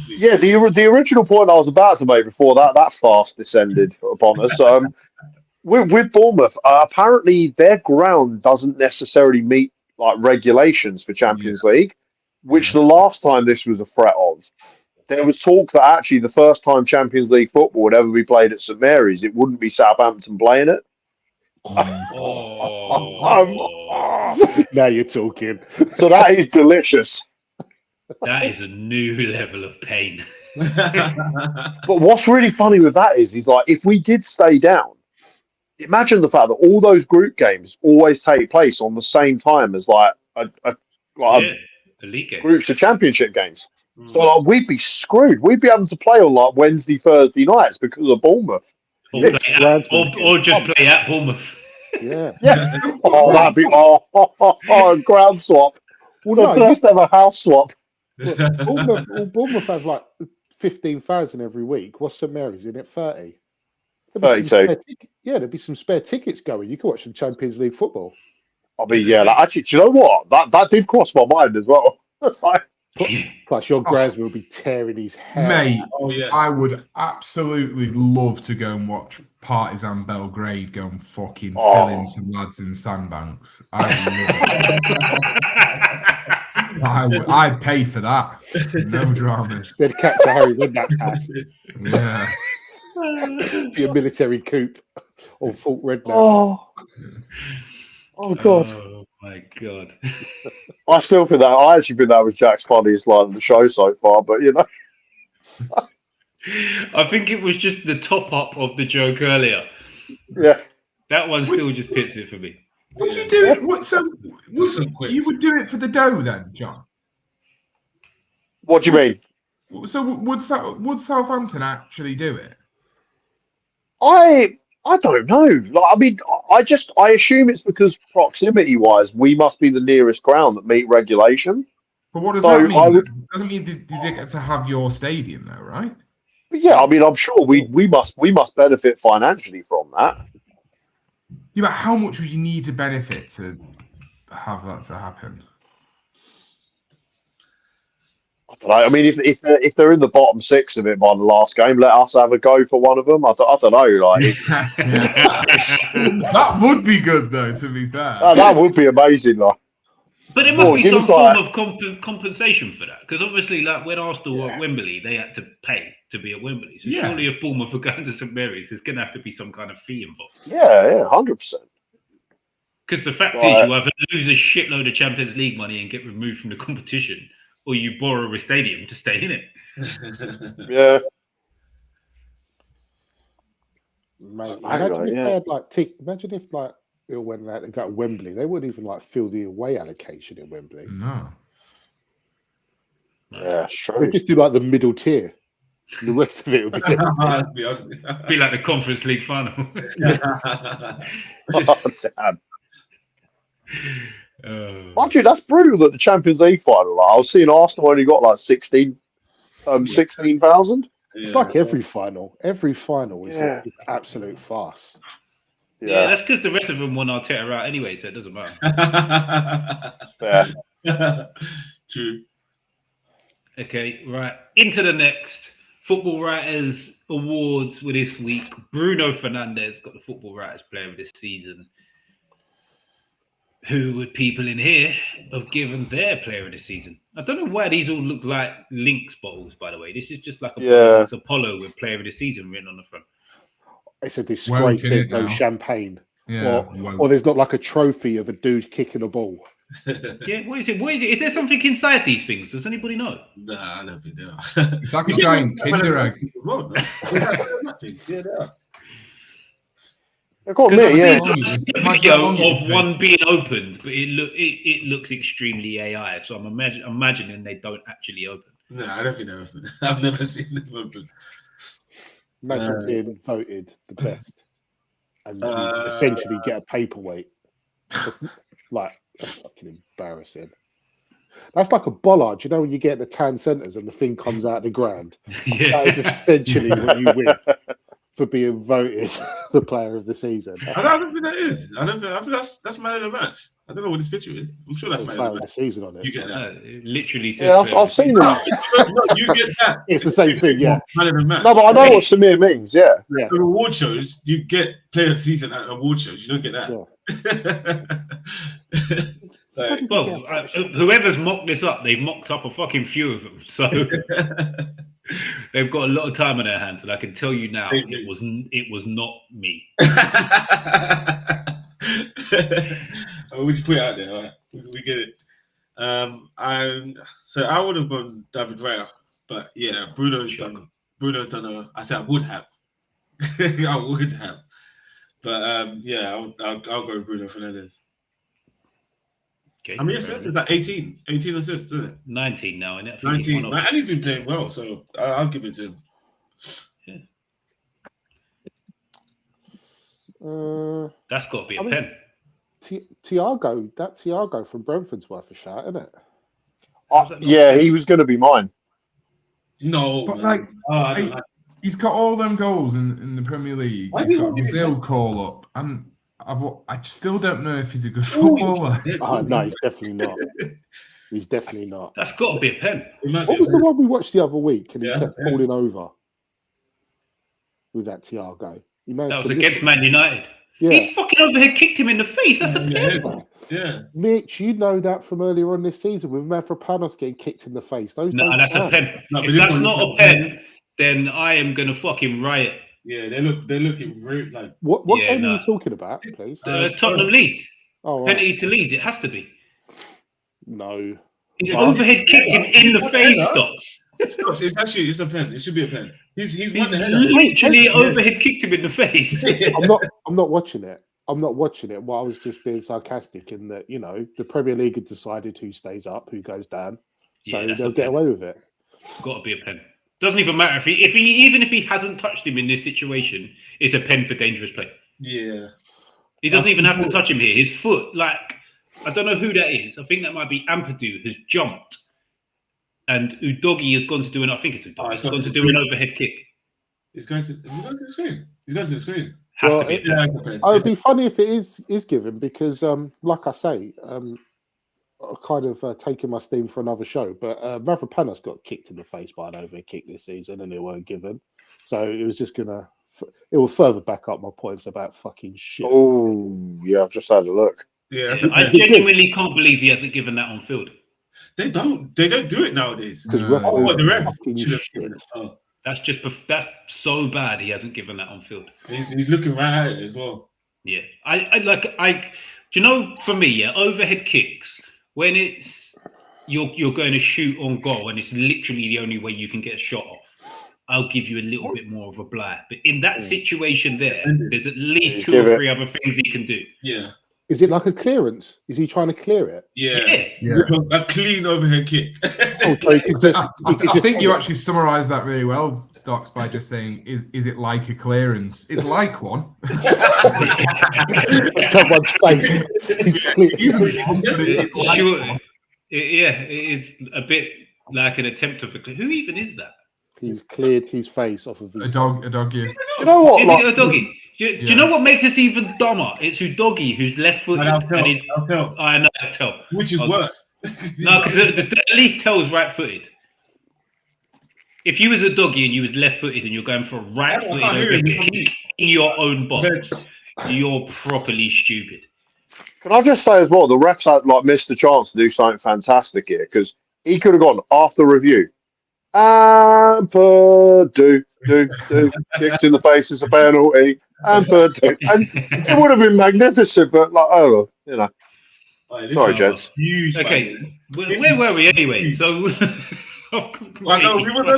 Yeah, the original point I was about to make before that fast descended upon us. With Bournemouth, apparently their ground doesn't necessarily meet like regulations for Champions League, which the last time this was a threat of. There was talk that actually the first time Champions League football would ever be played at St Mary's, it wouldn't be Southampton playing it. Now you're talking. So that is delicious. That is a new level of pain. But what's really funny with that is like, if we did stay down, imagine the fact that all those group games always take place on the same time as like a elite game. groups of championship games. So like, we'd be screwed. We'd be having to play on like Wednesday, Thursday nights because of Bournemouth. Or just play at Bournemouth. Yeah. Oh, that'd be ground swap. The first ever house swap. Bournemouth have like 15,000 every week. What's St Mary's in at 30? 32. There'd be some spare tickets going. You can watch some Champions League football. I mean, yeah, like, actually, do you know what? That did cross my mind as well. That's like, plus, your Graz will be tearing his hair. Mate, I would absolutely love to go and watch Partizan Belgrade go and fucking fill in some lads in sandbanks. I'd pay for that. No dramas. They'd catch a Harry Redknapp's ass. Yeah. Be a military coup or Fort Redknapp. Oh God. Oh my God. I actually think that was Jack's funniest line of the show so far, but you know. I think it was just the top up of the joke earlier. Yeah. That one still just pits it for me. Would you do it? You would do it for the dough then, John? What do you mean? So would Southampton actually do it? I don't know. Like, I mean, I assume it's because proximity-wise, we must be the nearest ground that meet regulation. But what does that mean? It doesn't mean you get to have your stadium though, right? But yeah, I mean, I'm sure we must benefit financially from that. Yeah, but how much would you need to benefit to have that to happen? I don't know. I mean, if they're in the bottom six of it by the last game, let us have a go for one of them. I don't know. Like, that would be good, though. To be fair, that would be amazing. Like, but it must be some form of compensation for that, because obviously, like when Arsenal were at Wembley, they had to pay to be at Wembley. So surely, if Bournemouth are going to St Mary's, there's going to have to be some kind of fee involved. Yeah, 100%. Because the fact is, you either lose a shitload of Champions League money and get removed from the competition, or you borrow a stadium to stay in it. Yeah. Mate, imagine if they had imagine if like it went out and got to Wembley, they wouldn't even like fill the away allocation in Wembley. No. Yeah, sure. They'd just do like the middle tier. The rest of it would be be like the Conference League final. Damn. Actually, that's brutal that the Champions League final. Like, I was seeing Arsenal only got like 16,000. It's like every final. Every final is absolute farce. Yeah, that's because the rest of them won Arteta out anyway, so it doesn't matter. True. Okay, right. Into the next. Football Writers Awards were this week. Bruno Fernandes got the Football Writers Player of the Season. Who would people in here have given their Player of the Season? I don't know why these all look like Lynx bottles, by the way. This is just like a Apollo with Player of the Season written on the front. It's a disgrace there's no champagne. Yeah. Or there's not like a trophy of a dude kicking a ball. Yeah, what is it? Is there something inside these things? Does anybody know? Nah, I don't think they are. It's like a giant Kinder egg. I've got me, It's a video of one being opened, but it looks extremely AI. So I'm imagining they don't actually open. No, I don't think they open. I've never seen them open. Imagine being voted the best and you essentially get a paperweight. Like, that's fucking embarrassing. That's like a bollard, you know, when you get the tan centres and the thing comes out of the ground. Yeah. That is essentially what you win for being voted the Player of the Season. I don't think that is. I think that's man of the match. I don't know what this picture is. I'm sure that's man Player of of the the Season on it. You get that? It literally says. Yeah, I've seen them. No, you get that. It's the same thing, yeah. Man of the match. No, but I know what Samir means, yeah. The award shows, you get Player of the Season at award shows. You don't get that. Yeah. Whoever's mocked this up, they've mocked up a fucking few of them. So they've got a lot of time on their hands, and I can tell you now, it was not me. We just put it out there, right? We get it. So I would have gone David Raya. But yeah, Bruno's done a. I said I would have. I would have. But yeah, I'll go with Bruno Fernandes. Okay, How many assists? Is that 18? 18 assists, isn't it? 19 now, isn't it? 19. And he's been playing well, so I'll give it to him. Yeah. That's got to be a pen. Thiago from Brentford's worth a shot, isn't it? Yeah, he was going to be mine. No, but man. He's got all them goals in the Premier League. He's got a Brazil call up, and I still don't know if he's a good footballer. No, he's definitely not. He's definitely not. That's got to be a pen. What was the one we watched the other week and he kept falling over with that Thiago? That was against Man United. Yeah. He's fucking overhead kicked him in the face. That's a pen. Yeah. Mitch, you know that from earlier on this season with Mavropanos getting kicked in the face. That's a pen. If that's not a pen, then I am going to fucking riot. Yeah, they're looking very like. What game are you talking about, please? Tottenham Leeds. Oh, right. Penalty to Leeds. It has to be. No. He's overhead kicked him in the face, Stocks. It's a pen. It should be a pen. He's won the header. Literally overhead kicked him in the face. I'm not watching it. I'm not watching it. Well, I was just being sarcastic in that, the Premier League had decided who stays up, who goes down. So they'll get away with it. Got to be a pen. Doesn't even matter even if he hasn't touched him in this situation, it's a pen for dangerous play. Yeah. He doesn't even have to touch him here. His foot, I don't know who that is. I think that might be Ampadu has jumped. And Udogi has gone to do I think it's Udogi. He's gone to do an overhead kick. He's going to the screen. He's going to the screen. It would be funny if it is given because, like I say, kind of taking my steam for another show, but Mavropanos got kicked in the face by an overhead kick this season and it weren't given. So it was just it will further back up my points about fucking shit. Oh, yeah, I've just had a look. Yeah, I genuinely can't believe he hasn't given that on field. They don't do it nowadays. Because that's so bad he hasn't given that on field. He's looking right at it as well. Yeah. For me, overhead kicks, when it's you're going to shoot on goal and it's literally the only way you can get a shot off, I'll give you a little bit more of a blah. But in that situation there's at least two or three other things he can do. Yeah. Is it like a clearance? Is he trying to clear it? Yeah. A clean overhead kick. I think you actually summarised that really well, Stocks, by just saying, is it like a clearance? It's like one. Someone's face. It's like one. It's a bit like an attempt of who even is that? He's cleared his face off of his a dog. Yeah. You know what? Is it a doggy? Do you know what makes this even dumber? It's Udogi who's left-footed and he's. I know that's Tell. Which is worse? No, because at least Tell's right-footed. If you was a doggy and you was left-footed and you're going for a right-footed kick in your own box, you're properly stupid. Can I just say as well, the refs had missed a chance to do something fantastic here because he could have gone after review. Do kicks in the face is a penalty. And it would have been magnificent, but sorry, gents. Okay, where were we anyway? So, we were on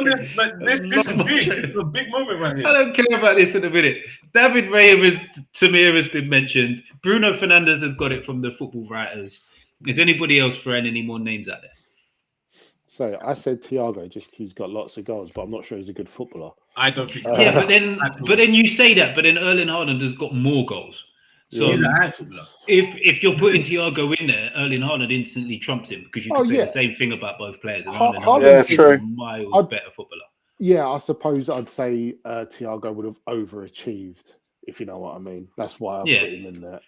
this. But this is big. This is a big moment right here. I don't care about this in a minute. David Tamir has been mentioned. Bruno Fernandes has got it from the football writers. Is anybody else throwing any more names out there? So I said Thiago just because he's got lots of goals, but I'm not sure he's a good footballer. I don't think. Yeah, but then you say that, but then Erling Haaland has got more goals. So he's a high footballer. If you're putting Thiago in there, Erling Haaland instantly trumps him because you can say the same thing about both players. And Erling Haaland is a miles better footballer. Yeah, I suppose I'd say Thiago would have overachieved, if you know what I mean. That's why I put him in there.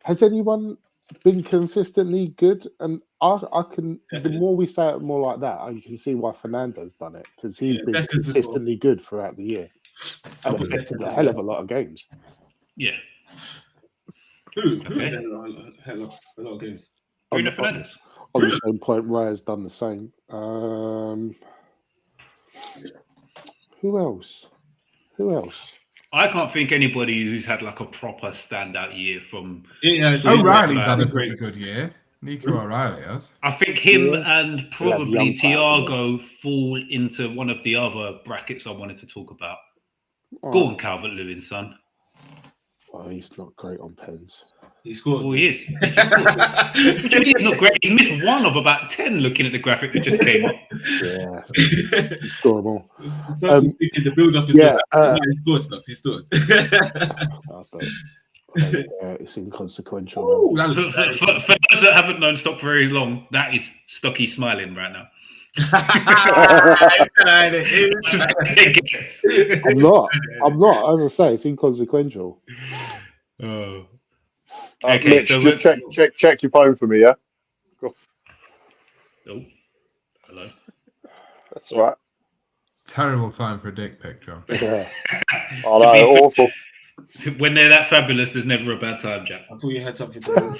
Has anyone been consistently good? And I can. The more we say it, more like that, you can see why Fernando's done it because he's been consistently good throughout the year and affected a hell of a lot of games. Yeah. Who had a lot of games? Bruno Fernandes. On the same point, Raya's done the same. Who else? I can't think anybody who's had a proper standout year from. O'Reilly's had a pretty good year. Nico O'Reilly has. I think him Yeah. and He'll have probably young power, Thiago fall into one of the other brackets I wanted to talk about. All Go right. on, Calvert-Lewin, son. Oh, he's not great on pens. He scored. Well, he is. He just scored. Which is not great. He missed one of about 10 looking at the graphic that just came up. Yeah, score them all. The build up is Yeah, good. He scored stuff. He scored. I don't it's inconsequential. Ooh, that For looks bad. those that haven't known Stock very long, that is Stocky smiling right now. I'm not. As I say, it's inconsequential. Oh. Okay, Mitch, just check your phone for me, yeah? Oh, hello. That's all right. Terrible time for a dick pic, John. Yeah. Oh, no, awful. When they're that fabulous, there's never a bad time, Jack. I thought you had something to do.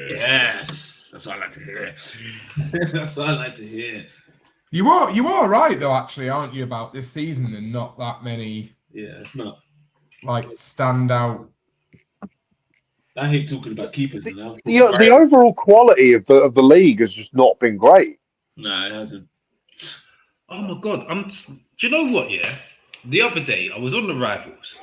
Yes, that's what I like to hear. That's what I like to hear. You are right though, actually, aren't you, about this season and not that many Yeah, it's not. like standout. I hate talking about keepers now. The overall quality of the league has just not been great. No, it hasn't. Oh my god! Do you know what? Yeah, the other day I was on the Rivals,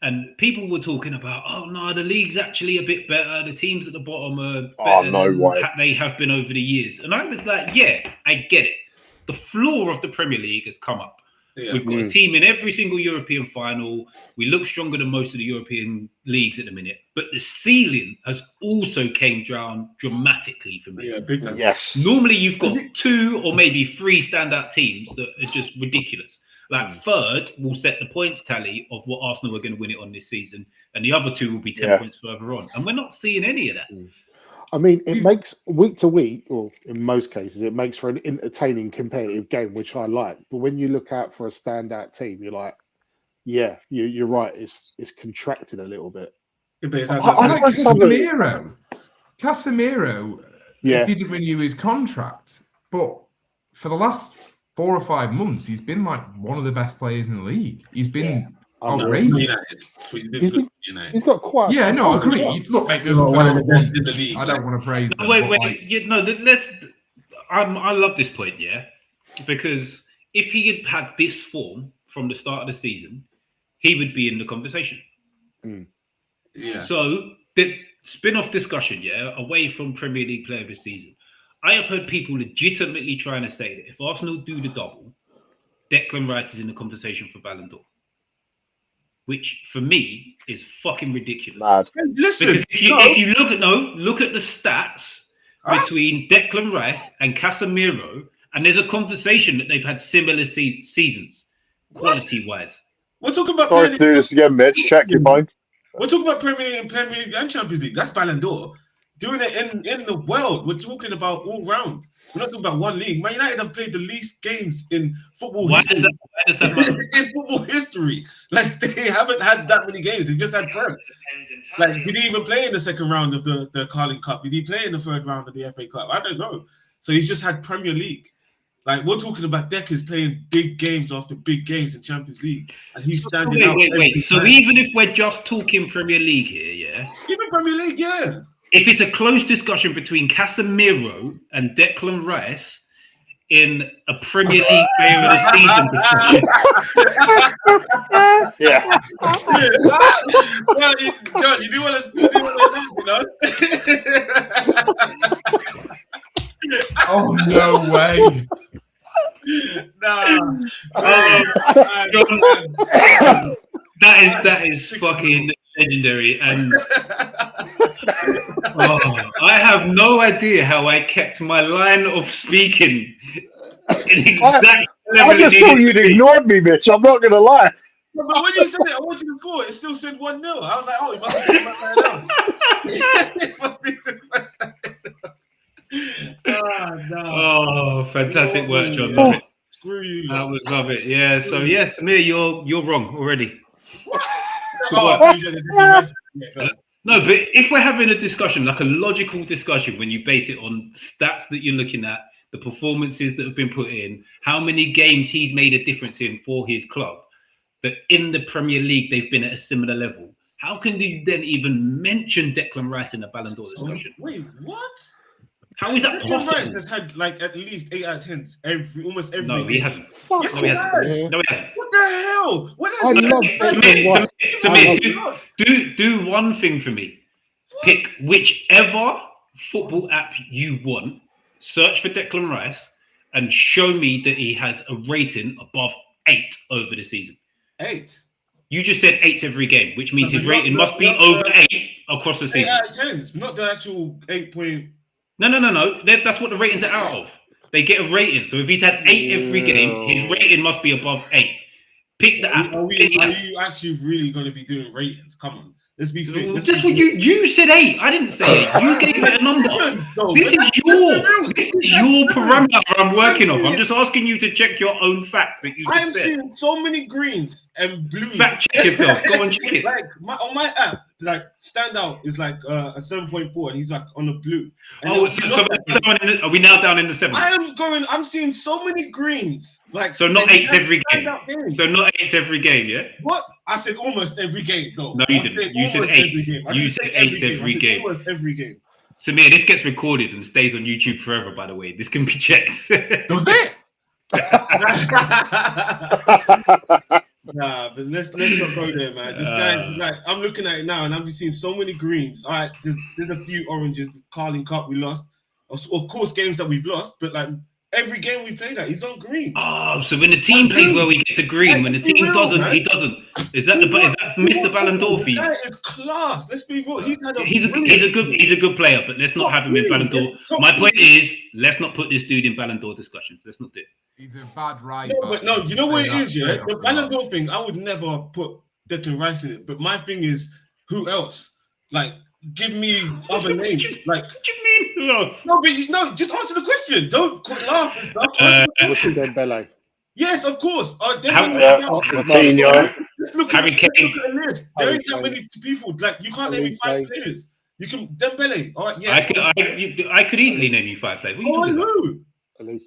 and people were talking about, oh no, the league's actually a bit better. The teams at the bottom are better than they have been over the years. And I was like, yeah, I get it. The floor of the Premier League has come up. Yeah. We've got a team in every single European final. We look stronger than most of the European leagues at the minute. But the ceiling has also came down dramatically for me. Yeah, big time. Yes. Normally you've got 2 or maybe 3 standout teams that are just ridiculous. Like third will set the points tally of what Arsenal are going to win it on this season. And the other 2 will be 10 points further on. And we're not seeing any of that. I mean, it makes week to week, or in most cases, it makes for an entertaining competitive game, which I like. But when you look out for a standout team, you're like, yeah, you're right. It's contracted a little bit. Casemiro didn't renew his contract, but for the last 4 or 5 months, he's been like one of the best players in the league. He's been outrageous. He's got quite. Yeah, no, I agree. Look, mate, there's one of the best in the league. I don't want to praise them. Wait. Let's. I love this point, yeah, because if he had this form from the start of the season, he would be in the conversation. Yeah. So the spin-off discussion, away from Premier League Player of the Season, I have heard people legitimately trying to say that if Arsenal do the double, Declan Rice is in the conversation for Ballon d'Or. Which for me is fucking ridiculous. Mad. Listen, if you look at the stats between Declan Rice and Casemiro, and there's a conversation that they've had similar seasons, quality-wise. We're talking about. Sorry to do this again, Mitch. Check your phone. We're talking about Premier League and Champions League. That's Ballon d'Or. Doing it in the world. We're talking about all round. We're not talking about one league. Man United have played the least games in football history. Why does that matter? In football history. Like, they haven't had that many games. They just had Prem. Like, did he even play in the second round of the Carling Cup? Did he play in the third round of the FA Cup? I don't know. So he's just had Premier League. Like, we're talking about Decker's playing big games after big games in Champions League. And he's standing out. Wait. So even if we're just talking Premier League here, yeah? Even Premier League, yeah. If it's a close discussion between Casemiro and Declan Rice in a Premier League Player of the Season discussion. Yeah. Well, John, you do want to, Oh, no way. Nah. That is fucking legendary. And I have no idea how I kept my line of speaking in exact I just thought you'd ignored me, Mitch. I'm not going to lie. But when you said it, I want you to score. It still said 1-0. I was like, oh, you must have been Oh, fantastic work, John. Love it. Screw you. That was love it. Yeah. So yes, Samir, you're wrong already. No, but if we're having a discussion, like a logical discussion, when you base it on stats that you're looking at, the performances that have been put in, how many games he's made a difference in for his club, that in the Premier League they've been at a similar level. How can you then even mention Declan Rice in the Ballon d'Or discussion? Wait, what? How is that Declan possible? Rice has had like at least 8 out of 10s almost every No, game. he hasn't. Fuck Yes, No, he hasn't. yeah. No, he hasn't. What the hell? What I has love Declan Rice. Samir, do one thing for me. Pick whichever football app you want, search for Declan Rice, and show me that he has a rating above 8 over the season. 8. You just said 8 every game, which means his rating must be over 8 across the 8 season. out of 10s, not the actual 8 point. No. That's what the ratings are out of. They get a rating. So if he's had 8 every game, his rating must be above 8. Pick the app. Are you actually really going to be doing ratings? Come on. Let's be fair. That's what you said 8. I didn't say 8. You gave it a number. This is your parameter I'm working off. I'm just asking you to check your own facts that you just said. I'm seeing so many greens and blues. Fact check yourself. Go and check it. Like on my app, like standout is like a 7.4, and he's like on the blue. And are we now down in the 7? I'm seeing so many greens. Like so not 8 every game. So not 8 every game, yeah. What? I said almost every game, though. No, you didn't. You said 8. You said 8 every game. Almost every game. Samir, this gets recorded and stays on YouTube forever. By the way, this can be checked. Does it? Nah, but let's not go there, man. This guy, like, I'm looking at it now, and I'm just seeing so many greens. All right, there's a few oranges. Carling Cup, we lost. Of course, games that we've lost, but like every game we played at, he's on green. Oh, so when the team plays well, he gets a green. When the team doesn't, he doesn't. Is that Mr. Ballon d'Or for you? That is class. Let's be real. He's a good player, but let's not have him in Ballon d'Or. My point is, let's not put this dude in Ballon d'Or discussions. Let's not do it. He's a bad right. No, you know what it is, yeah? The Ballon d'Or thing, I would never put Declan Rice in it. But my thing is, who else? Like, give me other names. Like, what do you mean, who else? No, just answer the question. Don't laugh and stuff. Dembele. Yes, of course. Harry Let's look at the list. There ain't that Kane. many people. Like, you can't name me 5 players. You can Dembele. All right, yes. I could easily name you 5 players. What are you talking about? Who?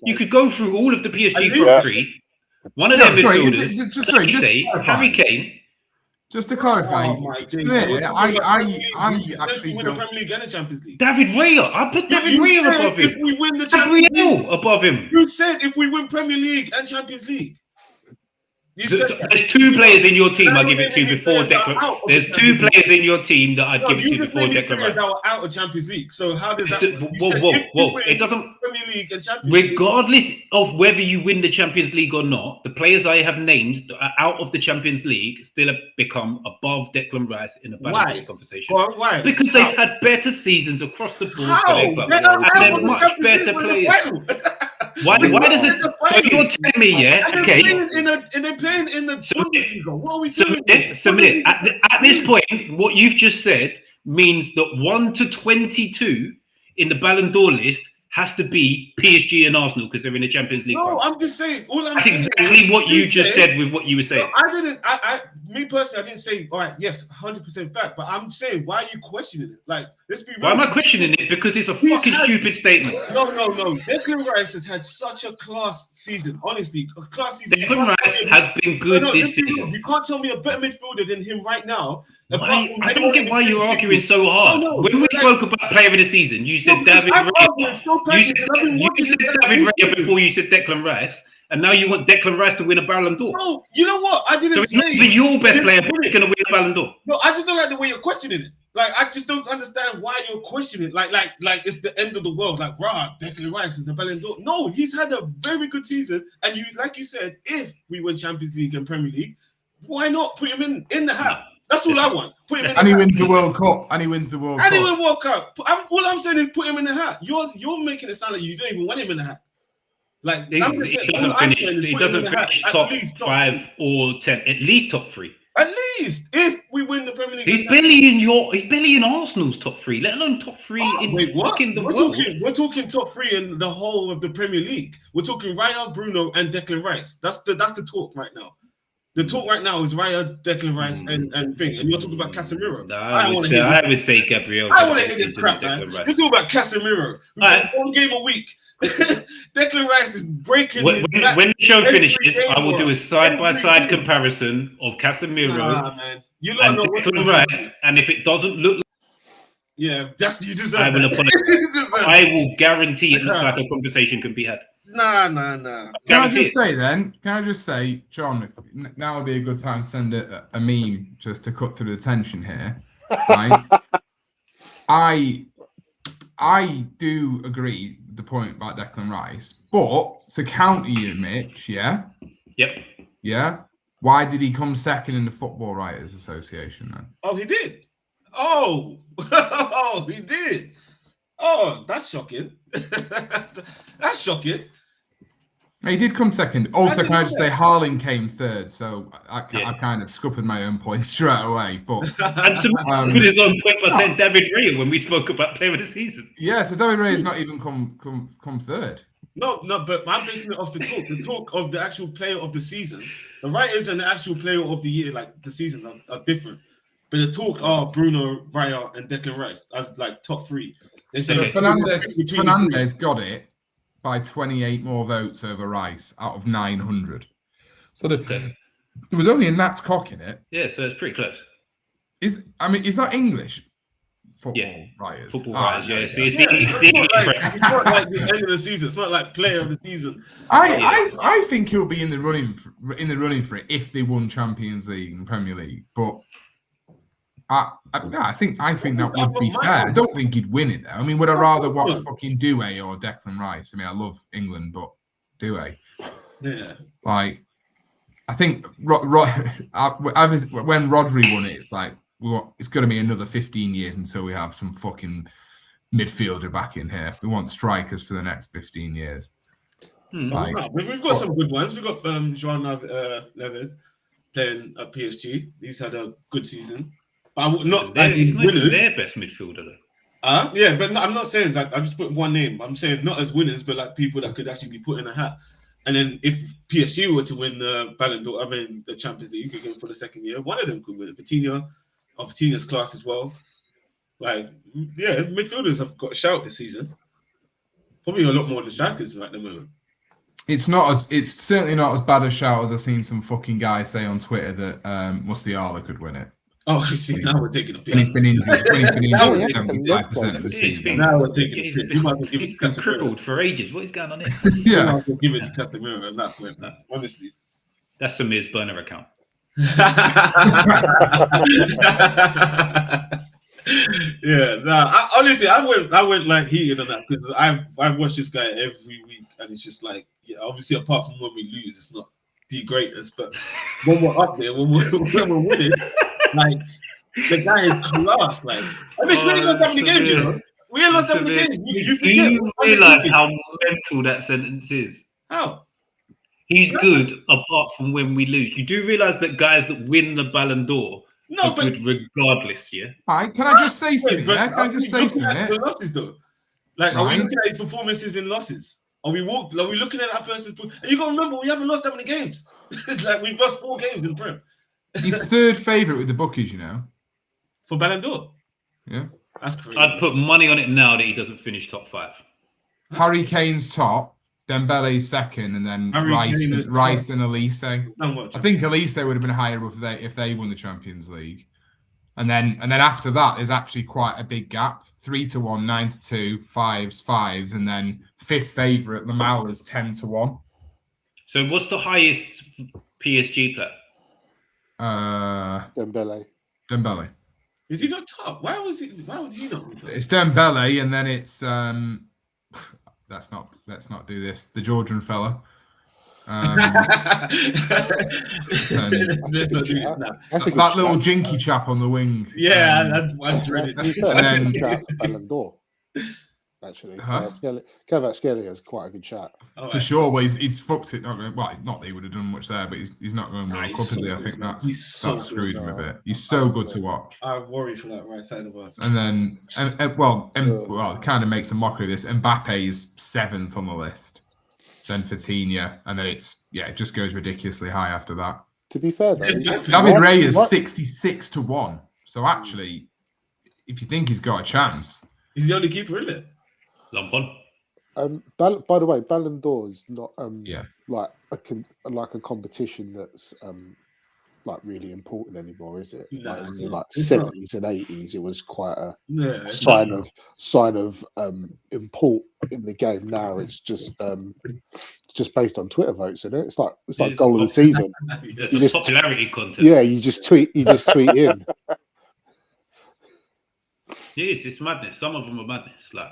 You could go through all of the PSG front three. One of them midfielders. Harry Kane. Just to clarify, I actually win the Premier League and the Champions League. David Raya. I put David Raya above him. If we win the Champions League, above him. You said if we win Premier League and Champions League. There's 2 players in your team I'll give it to before Declan. There's 2 players in your team that I'd give it to before Declan Rice. That were out of Champions League. So how does that? Whoa! It doesn't. Premier League and Champions League. Regardless of whether you win the Champions League or not, the players I have named that are out of the Champions League still have become above Declan Rice in the Ballon d'Or conversation. Why? Because they've had better seasons across the board. And they're much better players. Why does it? So you're telling me, yeah? Okay. They're playing in the Bundesliga. What are we doing? Samir, at this point, what you've just said means that 1 to 22 in the Ballon d'Or list has to be PSG and Arsenal because they're in the Champions League. No, I'm just saying. That's exactly what you just said with what you were saying. No, me personally, I didn't say, all right, yes, 100% fact, but I'm saying, why are you questioning it? Like, let's be real. Why am I questioning it? Because it's a fucking stupid statement. No. Declan Rice has had such a class season, honestly. A class season. Declan Rice has been good this season. You can't tell me a better midfielder than him right now. I don't get why you're arguing so hard. When we spoke about player of the season, you said David Raya. You said David Raya before you said Declan Rice. And now you want Declan Rice to win a Ballon d'Or. No, you know what? I didn't say. So it's not even your best player, but he's going to win a Ballon d'Or. No, I just don't like the way you're questioning it. Like, I just don't understand why you're questioning it. Like it's the end of the world. Like, Declan Rice is a Ballon d'Or. No, he's had a very good season. And like you said, if we win Champions League and Premier League, why not put him in the hat? That's all I want. Put him in. And he wins the World Cup. And he wins the World Cup. And he wins World Cup. All I'm saying is put him in the hat. You're making it sound like you don't even want him in the hat. Like, he doesn't finish top 5 or 10, at least top 3. At least if we win the Premier League, he's barely in Arsenal's top 3, let alone top 3 in fucking the world. We're talking top 3 in the whole of the Premier League. We're talking Raya, Bruno, and Declan Rice. That's the talk right now. The talk right now is Raya, Declan Rice, and thing. And you're talking about Casemiro. No, I would say Gabriel. I want to hear this crap, man. You're talking about Casemiro. One game a week. Declan Rice is breaking. When the show finishes, I will do a side-by-side comparison of Casemiro You lot and know Declan Rice, and if it doesn't look, yeah, that's you deserve. I will that. apologize. You deserve I that. will guarantee it looks like a conversation can be had. Nah. Can I just say then? Can I just say, John? Now would be a good time to send a meme just to cut through the tension here. Right? I do agree with the point about Declan Rice, but to counter you, Mitch, yeah. Yep. Yeah. Why did he come second in the Football Writers Association then? Oh, he did. Oh, oh, he did. Oh, that's shocking. That's shocking. He did come second. Also, can I just say that. Harlan came third, so I kind of scuppered my own points straight away. But And some put his own point by saying David Raya when we spoke about player of the season. Yeah, so David Raya has not even come third. No, but I'm basing it off the talk of the actual player of the season. The writers and the actual player of the year, like the season, are different. But the talk are Bruno, Raya, and Declan Rice as like top three. They say So Fernandez got it by 28 more votes over Rice out of 900. So there was only a Nats cock in it. Yeah, so it's pretty close. Is that English? Football writers. Football writers, yeah. It's not like the end of the season. It's not like player of the season. I think he'll be in the running for it if they won Champions League and Premier League. But I think that would be fair. I don't think he'd win it though. I mean, would I rather watch fucking Doué or Declan Rice? I mean, I love England, but Doué. Yeah. Like, I think when Rodri won it, it's like it's going to be another 15 years until we have some fucking midfielder back in here. We want strikers for the next 15 years. Like, we've got some good ones. We've got João Neves playing at PSG. He's had a good season. But not winners. Their best midfielder though. Yeah, but no, I'm not saying that. I'm just putting one name. I'm saying not as winners, but like people that could actually be put in a hat. And then if PSG were to win the Ballon d'Or, the Champions League again for the second year, one of them could win it. Coutinho's class as well. Like, yeah, midfielders have got a shout this season. Probably a lot more than strikers at the moment. It's certainly not as bad a shout as I've seen some fucking guy say on Twitter that Musiala could win it. Oh, see, now we're taking a piss. When he's been injured 75% of the season. Now we're taking a piss. You might be giving He's been crippled for ages. What is going on here? You might as well give it to Casemiro at that point, honestly. That's Samir's burner account. Yeah, honestly, I went like heated on that because I've watched this guy every week, and it's just like, yeah, obviously apart from when we lose, it's not the greatest, but when we're up there, when we're winning, like the guy is class. Like, I mean, we ain't lost that many games, you know. We ain't lost that many games. You realize how mental that sentence is? How? He's good apart from when we lose. You do realize that guys that win the Ballon d'Or are good regardless, yeah? Hi, can I just say something? Can I just say something? The losses, though. Like, are we looking at his performances in losses? Are we looking at that person's? And you got to remember, we haven't lost that many games. Like, we've lost 4 games in the Prem. He's third favourite with the bookies, you know. For Ballon d'Or? Yeah. That's crazy. I'd put money on it now that he doesn't finish top 5. Harry Kane's top. Dembele's second, and then Rice and Elise. I think Elise would have been higher if they won the Champions League. And then after that, there's actually quite a big gap: 3-1, 9-2, 5s, and then fifth favourite Lamela is 10-1. So what's the highest PSG player? Dembele. Is he not top? Why would he not be top? It's Dembele, and then it's let's not do this. The Georgian fella. That little jinky chap on the wing. Yeah, I'm dreaded. And then Ballon d'Or. Actually, Kvaratskhelia is quite a good chat. For sure. Well, he's fucked it. Well, not that he would have done much there, but he's not going World Cup, is he? I think that screwed him a bit. He's so good to watch. I worry for that right side of us. And then, it kind of makes a mockery of this. Mbappe's 7th on the list. Then Coutinho, and then it just goes ridiculously high after that. To be fair, though, David Raya is 66-1. So actually, if you think he's got a chance, he's the only keeper, isn't it? Lampon. By the way, Ballon d'Or is not like a competition that's like really important anymore, is it? Nah, Like in it's the not. like 70s and 80s, it was quite a It's sign not. of import in the game. Now it's just based on Twitter votes, isn't it? It's like goal of the season. It's You a just popularity contest. Yeah, you just tweet in. It's madness. Some of them are madness. Like,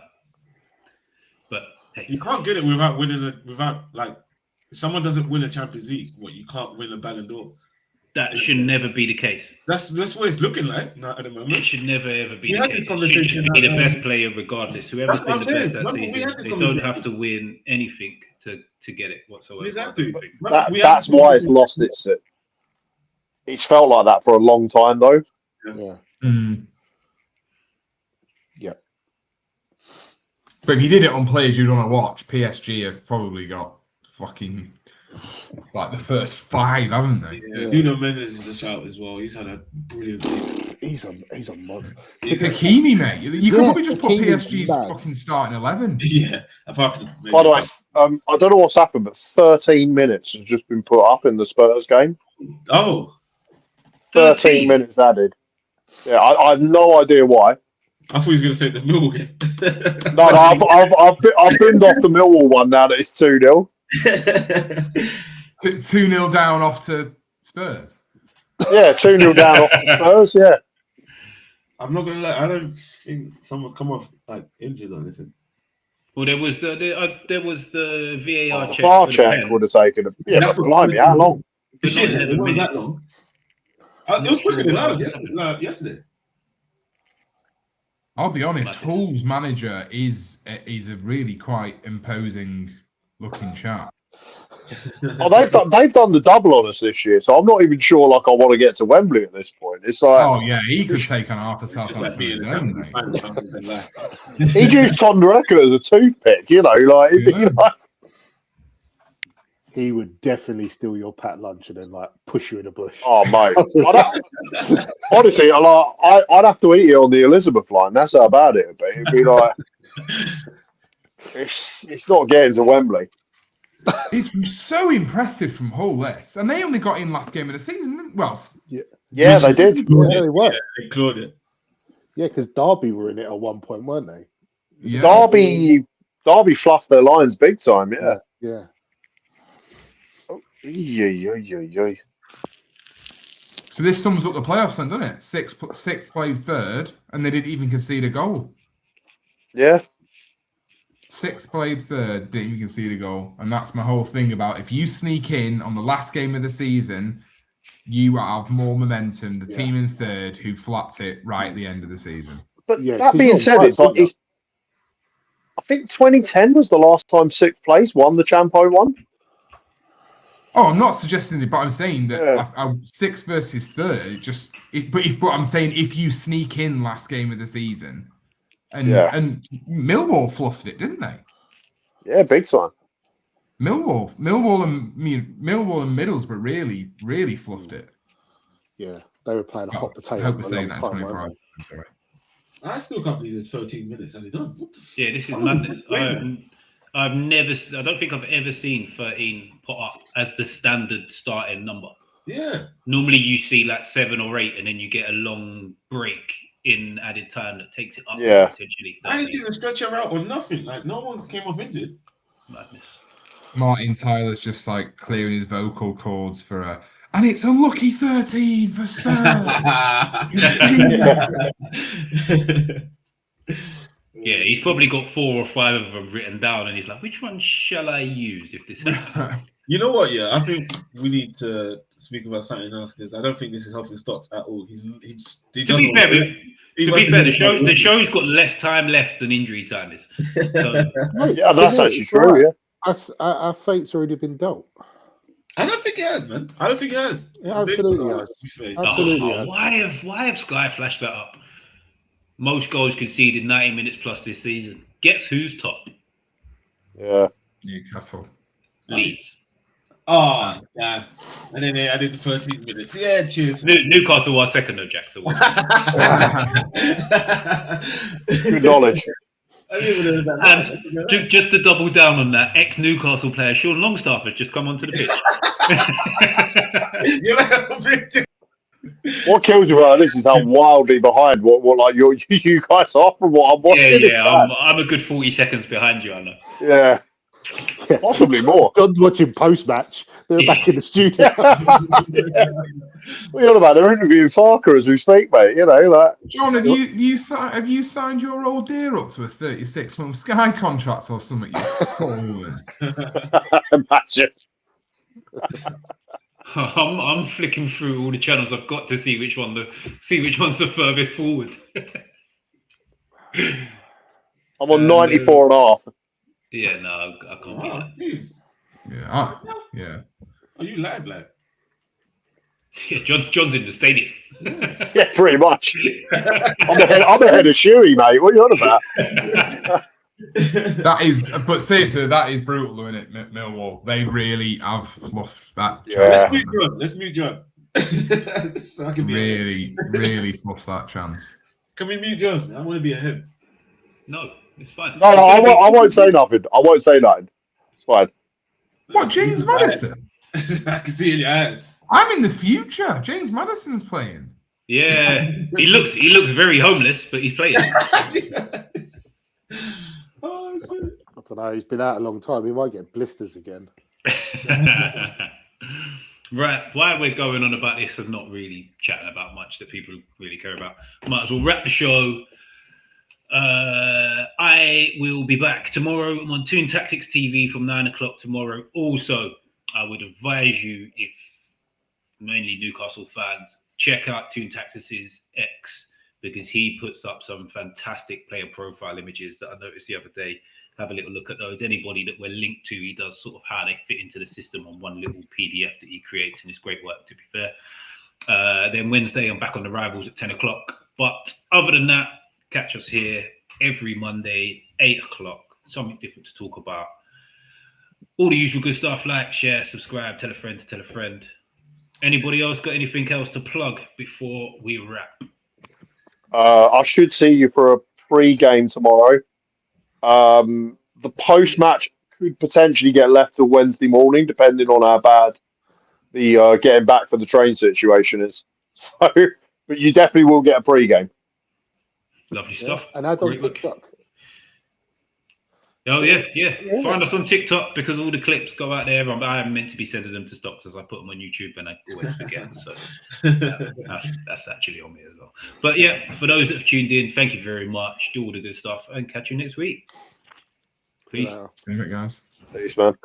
but hey, You can't get it without winning it. Without like, if someone doesn't win a Champions League, you can't win a Ballon d'Or. that should never be the case. That's what it's looking like now at the It moment. should never ever be We the had case. this It should just conversation be the that, best player regardless. Whoever's That's what been the I'm best saying. that We had season, this they don't conversation. have to win anything to get it whatsoever. Exactly. That's why it's lost its. It's felt like that for a long time, though. Yeah. Mm. Yeah. But if you did it on players you'd want to watch, PSG have probably got fucking like the first 5, haven't they? Yeah. Nuno Mendes is a shout as well. He's had a brilliant season. He's a mod. Hakimi, mate. You could probably just put Hakimi's PSG's mad. fucking starting 11. Yeah, apart from. By the way, I don't know what's happened, but 13 minutes has just been put up in the Spurs game. Oh, 13 minutes added. Yeah, I have no idea why. I thought he was going to say the Millwall game. No, I've binned off the Millwall one now that it's 2-0. 2-0 down off to Spurs. Yeah, 2-0 down off to Spurs, yeah. I'm not going to lie, I don't think someone's come off like injured or anything. Well, there was the VAR check. VAR check would have taken it. Yeah, but blimey, how long? It wasn't that long. It was quicker than ours yesterday. I'll be honest, Hull's manager is a really quite imposing looking chap. Oh, they've done the double on us this year, so I'm not even sure like I want to get to Wembley at this point. It's like, oh yeah, he could take on half of Southampton on his own, mate. He used Tondereka as a toothpick, you know. He would definitely steal your packed lunch and then like push you in a bush. Oh mate, honestly, I'd have to eat it on the Elizabeth line. That's how bad it would be. It'd be like it's not getting to Wembley. It's so impressive from Hull, this, and they only got in last game of the season. Well, yeah, they did. Yeah, they were. Yeah, they clawed it. Yeah, because Derby were in it at one point, weren't they? yeah. Derby fluffed their lines big time. Yeah. Yeah. Yeah. So this sums up the playoffs, then, doesn't it? Sixth played third, and they didn't even concede a goal. Yeah. Sixth played third, didn't even concede a goal, and that's my whole thing about if you sneak in on the last game of the season, you have more momentum. The team in third who flapped it right at the end of the season. But that being said, I think 2010 was the last time sixth place won the Champo one. Oh, I'm not suggesting it, but I'm saying that sixth versus third. But I'm saying if you sneak in last game of the season, and Millwall fluffed it, didn't they? Yeah, big time. Millwall and Middlesbrough really fluffed it. Yeah, they were playing a hot potato. I hope we're saying that 24 hours. I still can't believe it's 13 minutes and they done. What the Yeah, this is madness. I don't think I've ever seen 13 put up as the standard starting number. Yeah. Normally you see like 7 or 8 and then you get a long break in added time that takes it up. Yeah. Potentially. I ain't seen a stretcher out or nothing. Like, no one came off injured. Madness. Martin Tyler's just like clearing his vocal cords for and it's a lucky 13 for Spurs. Yeah, he's probably got 4 or 5 of them written down, and he's like, "Which one shall I use if this happens?" You know what? Yeah, I think we need to speak about something else because I don't think this is helping Stocks at all. To be fair, the show's got less time left than injury time is. So, yeah, that's actually true. Yeah, our fate's already been dealt. I don't think it has, man. I don't think it has. Yeah, absolutely has. Absolutely has. Why have Sky flashed that up? Most goals conceded 90 minutes plus this season. Guess who's top? Yeah. Newcastle. Leeds. Oh, yeah. And then they added the 13 minutes. Yeah, cheers. Newcastle was second, though, Jack. So Good knowledge. And just to double down on that, ex-Newcastle player Sean Longstaff has just come onto the pitch. What kills me about this is how wildly behind what like you guys are from what I'm watching. Yeah, I'm a good 40 seconds behind you, I know. Yeah. Possibly more. John's watching post-match. They're back in the studio. What are you on about? They're interviewing Farker as we speak, mate. You know, like John, have you signed your old dear up to a 36-month Sky contract or something? You imagine. I'm flicking through all the channels I've got to see which one's the furthest forward. I'm on 94 and a half. Yeah, no, I can't be that. Geez. Yeah. Are you live? Yeah, John's in the stadium. Yeah, pretty much. I'm ahead of Shuey, mate. What are you on about? That is, but seriously, that is brutal, isn't it, Millwall? They really have fluffed that. Yeah. Let's mute John. So I can be really fluffed that chance. Can we mute John? I want to be ahead. No, it's fine. No, I won't say nothing. I won't say nothing. It's fine. What, James Maddison? I can see it in your eyes. I'm in the future. James Maddison's playing. Yeah, he looks very homeless, but he's playing. Oh, shit. I don't know. He's been out a long time. He might get blisters again. Right, while we're going on about this and not really chatting about much that people really care about, might as well wrap the show. I will be back tomorrow. I'm on Toon Tactics TV from 9 o'clock tomorrow. Also, I would advise you, if mainly Newcastle fans, check out Toon Tactics' X, because he puts up some fantastic player profile images that I noticed the other day. Have a little look at those. Anybody that we're linked to, he does sort of how they fit into the system on one little PDF that he creates, and it's great work, to be fair. Then Wednesday, I'm back on the Rivals at 10 o'clock. But other than that, catch us here every Monday, 8 o'clock. Something different to talk about. All the usual good stuff, like, share, subscribe, tell a friend to tell a friend. Anybody else got anything else to plug before we wrap? I should see you for a pre-game tomorrow. The post-match could potentially get left till Wednesday morning, depending on how bad the getting back for the train situation is. So, but you definitely will get a pre-game. Lovely stuff. And add on Great work. TikTok. Oh, yeah. Find us on TikTok, because all the clips go out there. I am meant to be sending them to stocks as I put them on YouTube, and I always forget. So that's actually on me as well. But yeah, for those that have tuned in, thank you very much. Do all the good stuff, and catch you next week. Peace. Leave it, guys. Peace, man.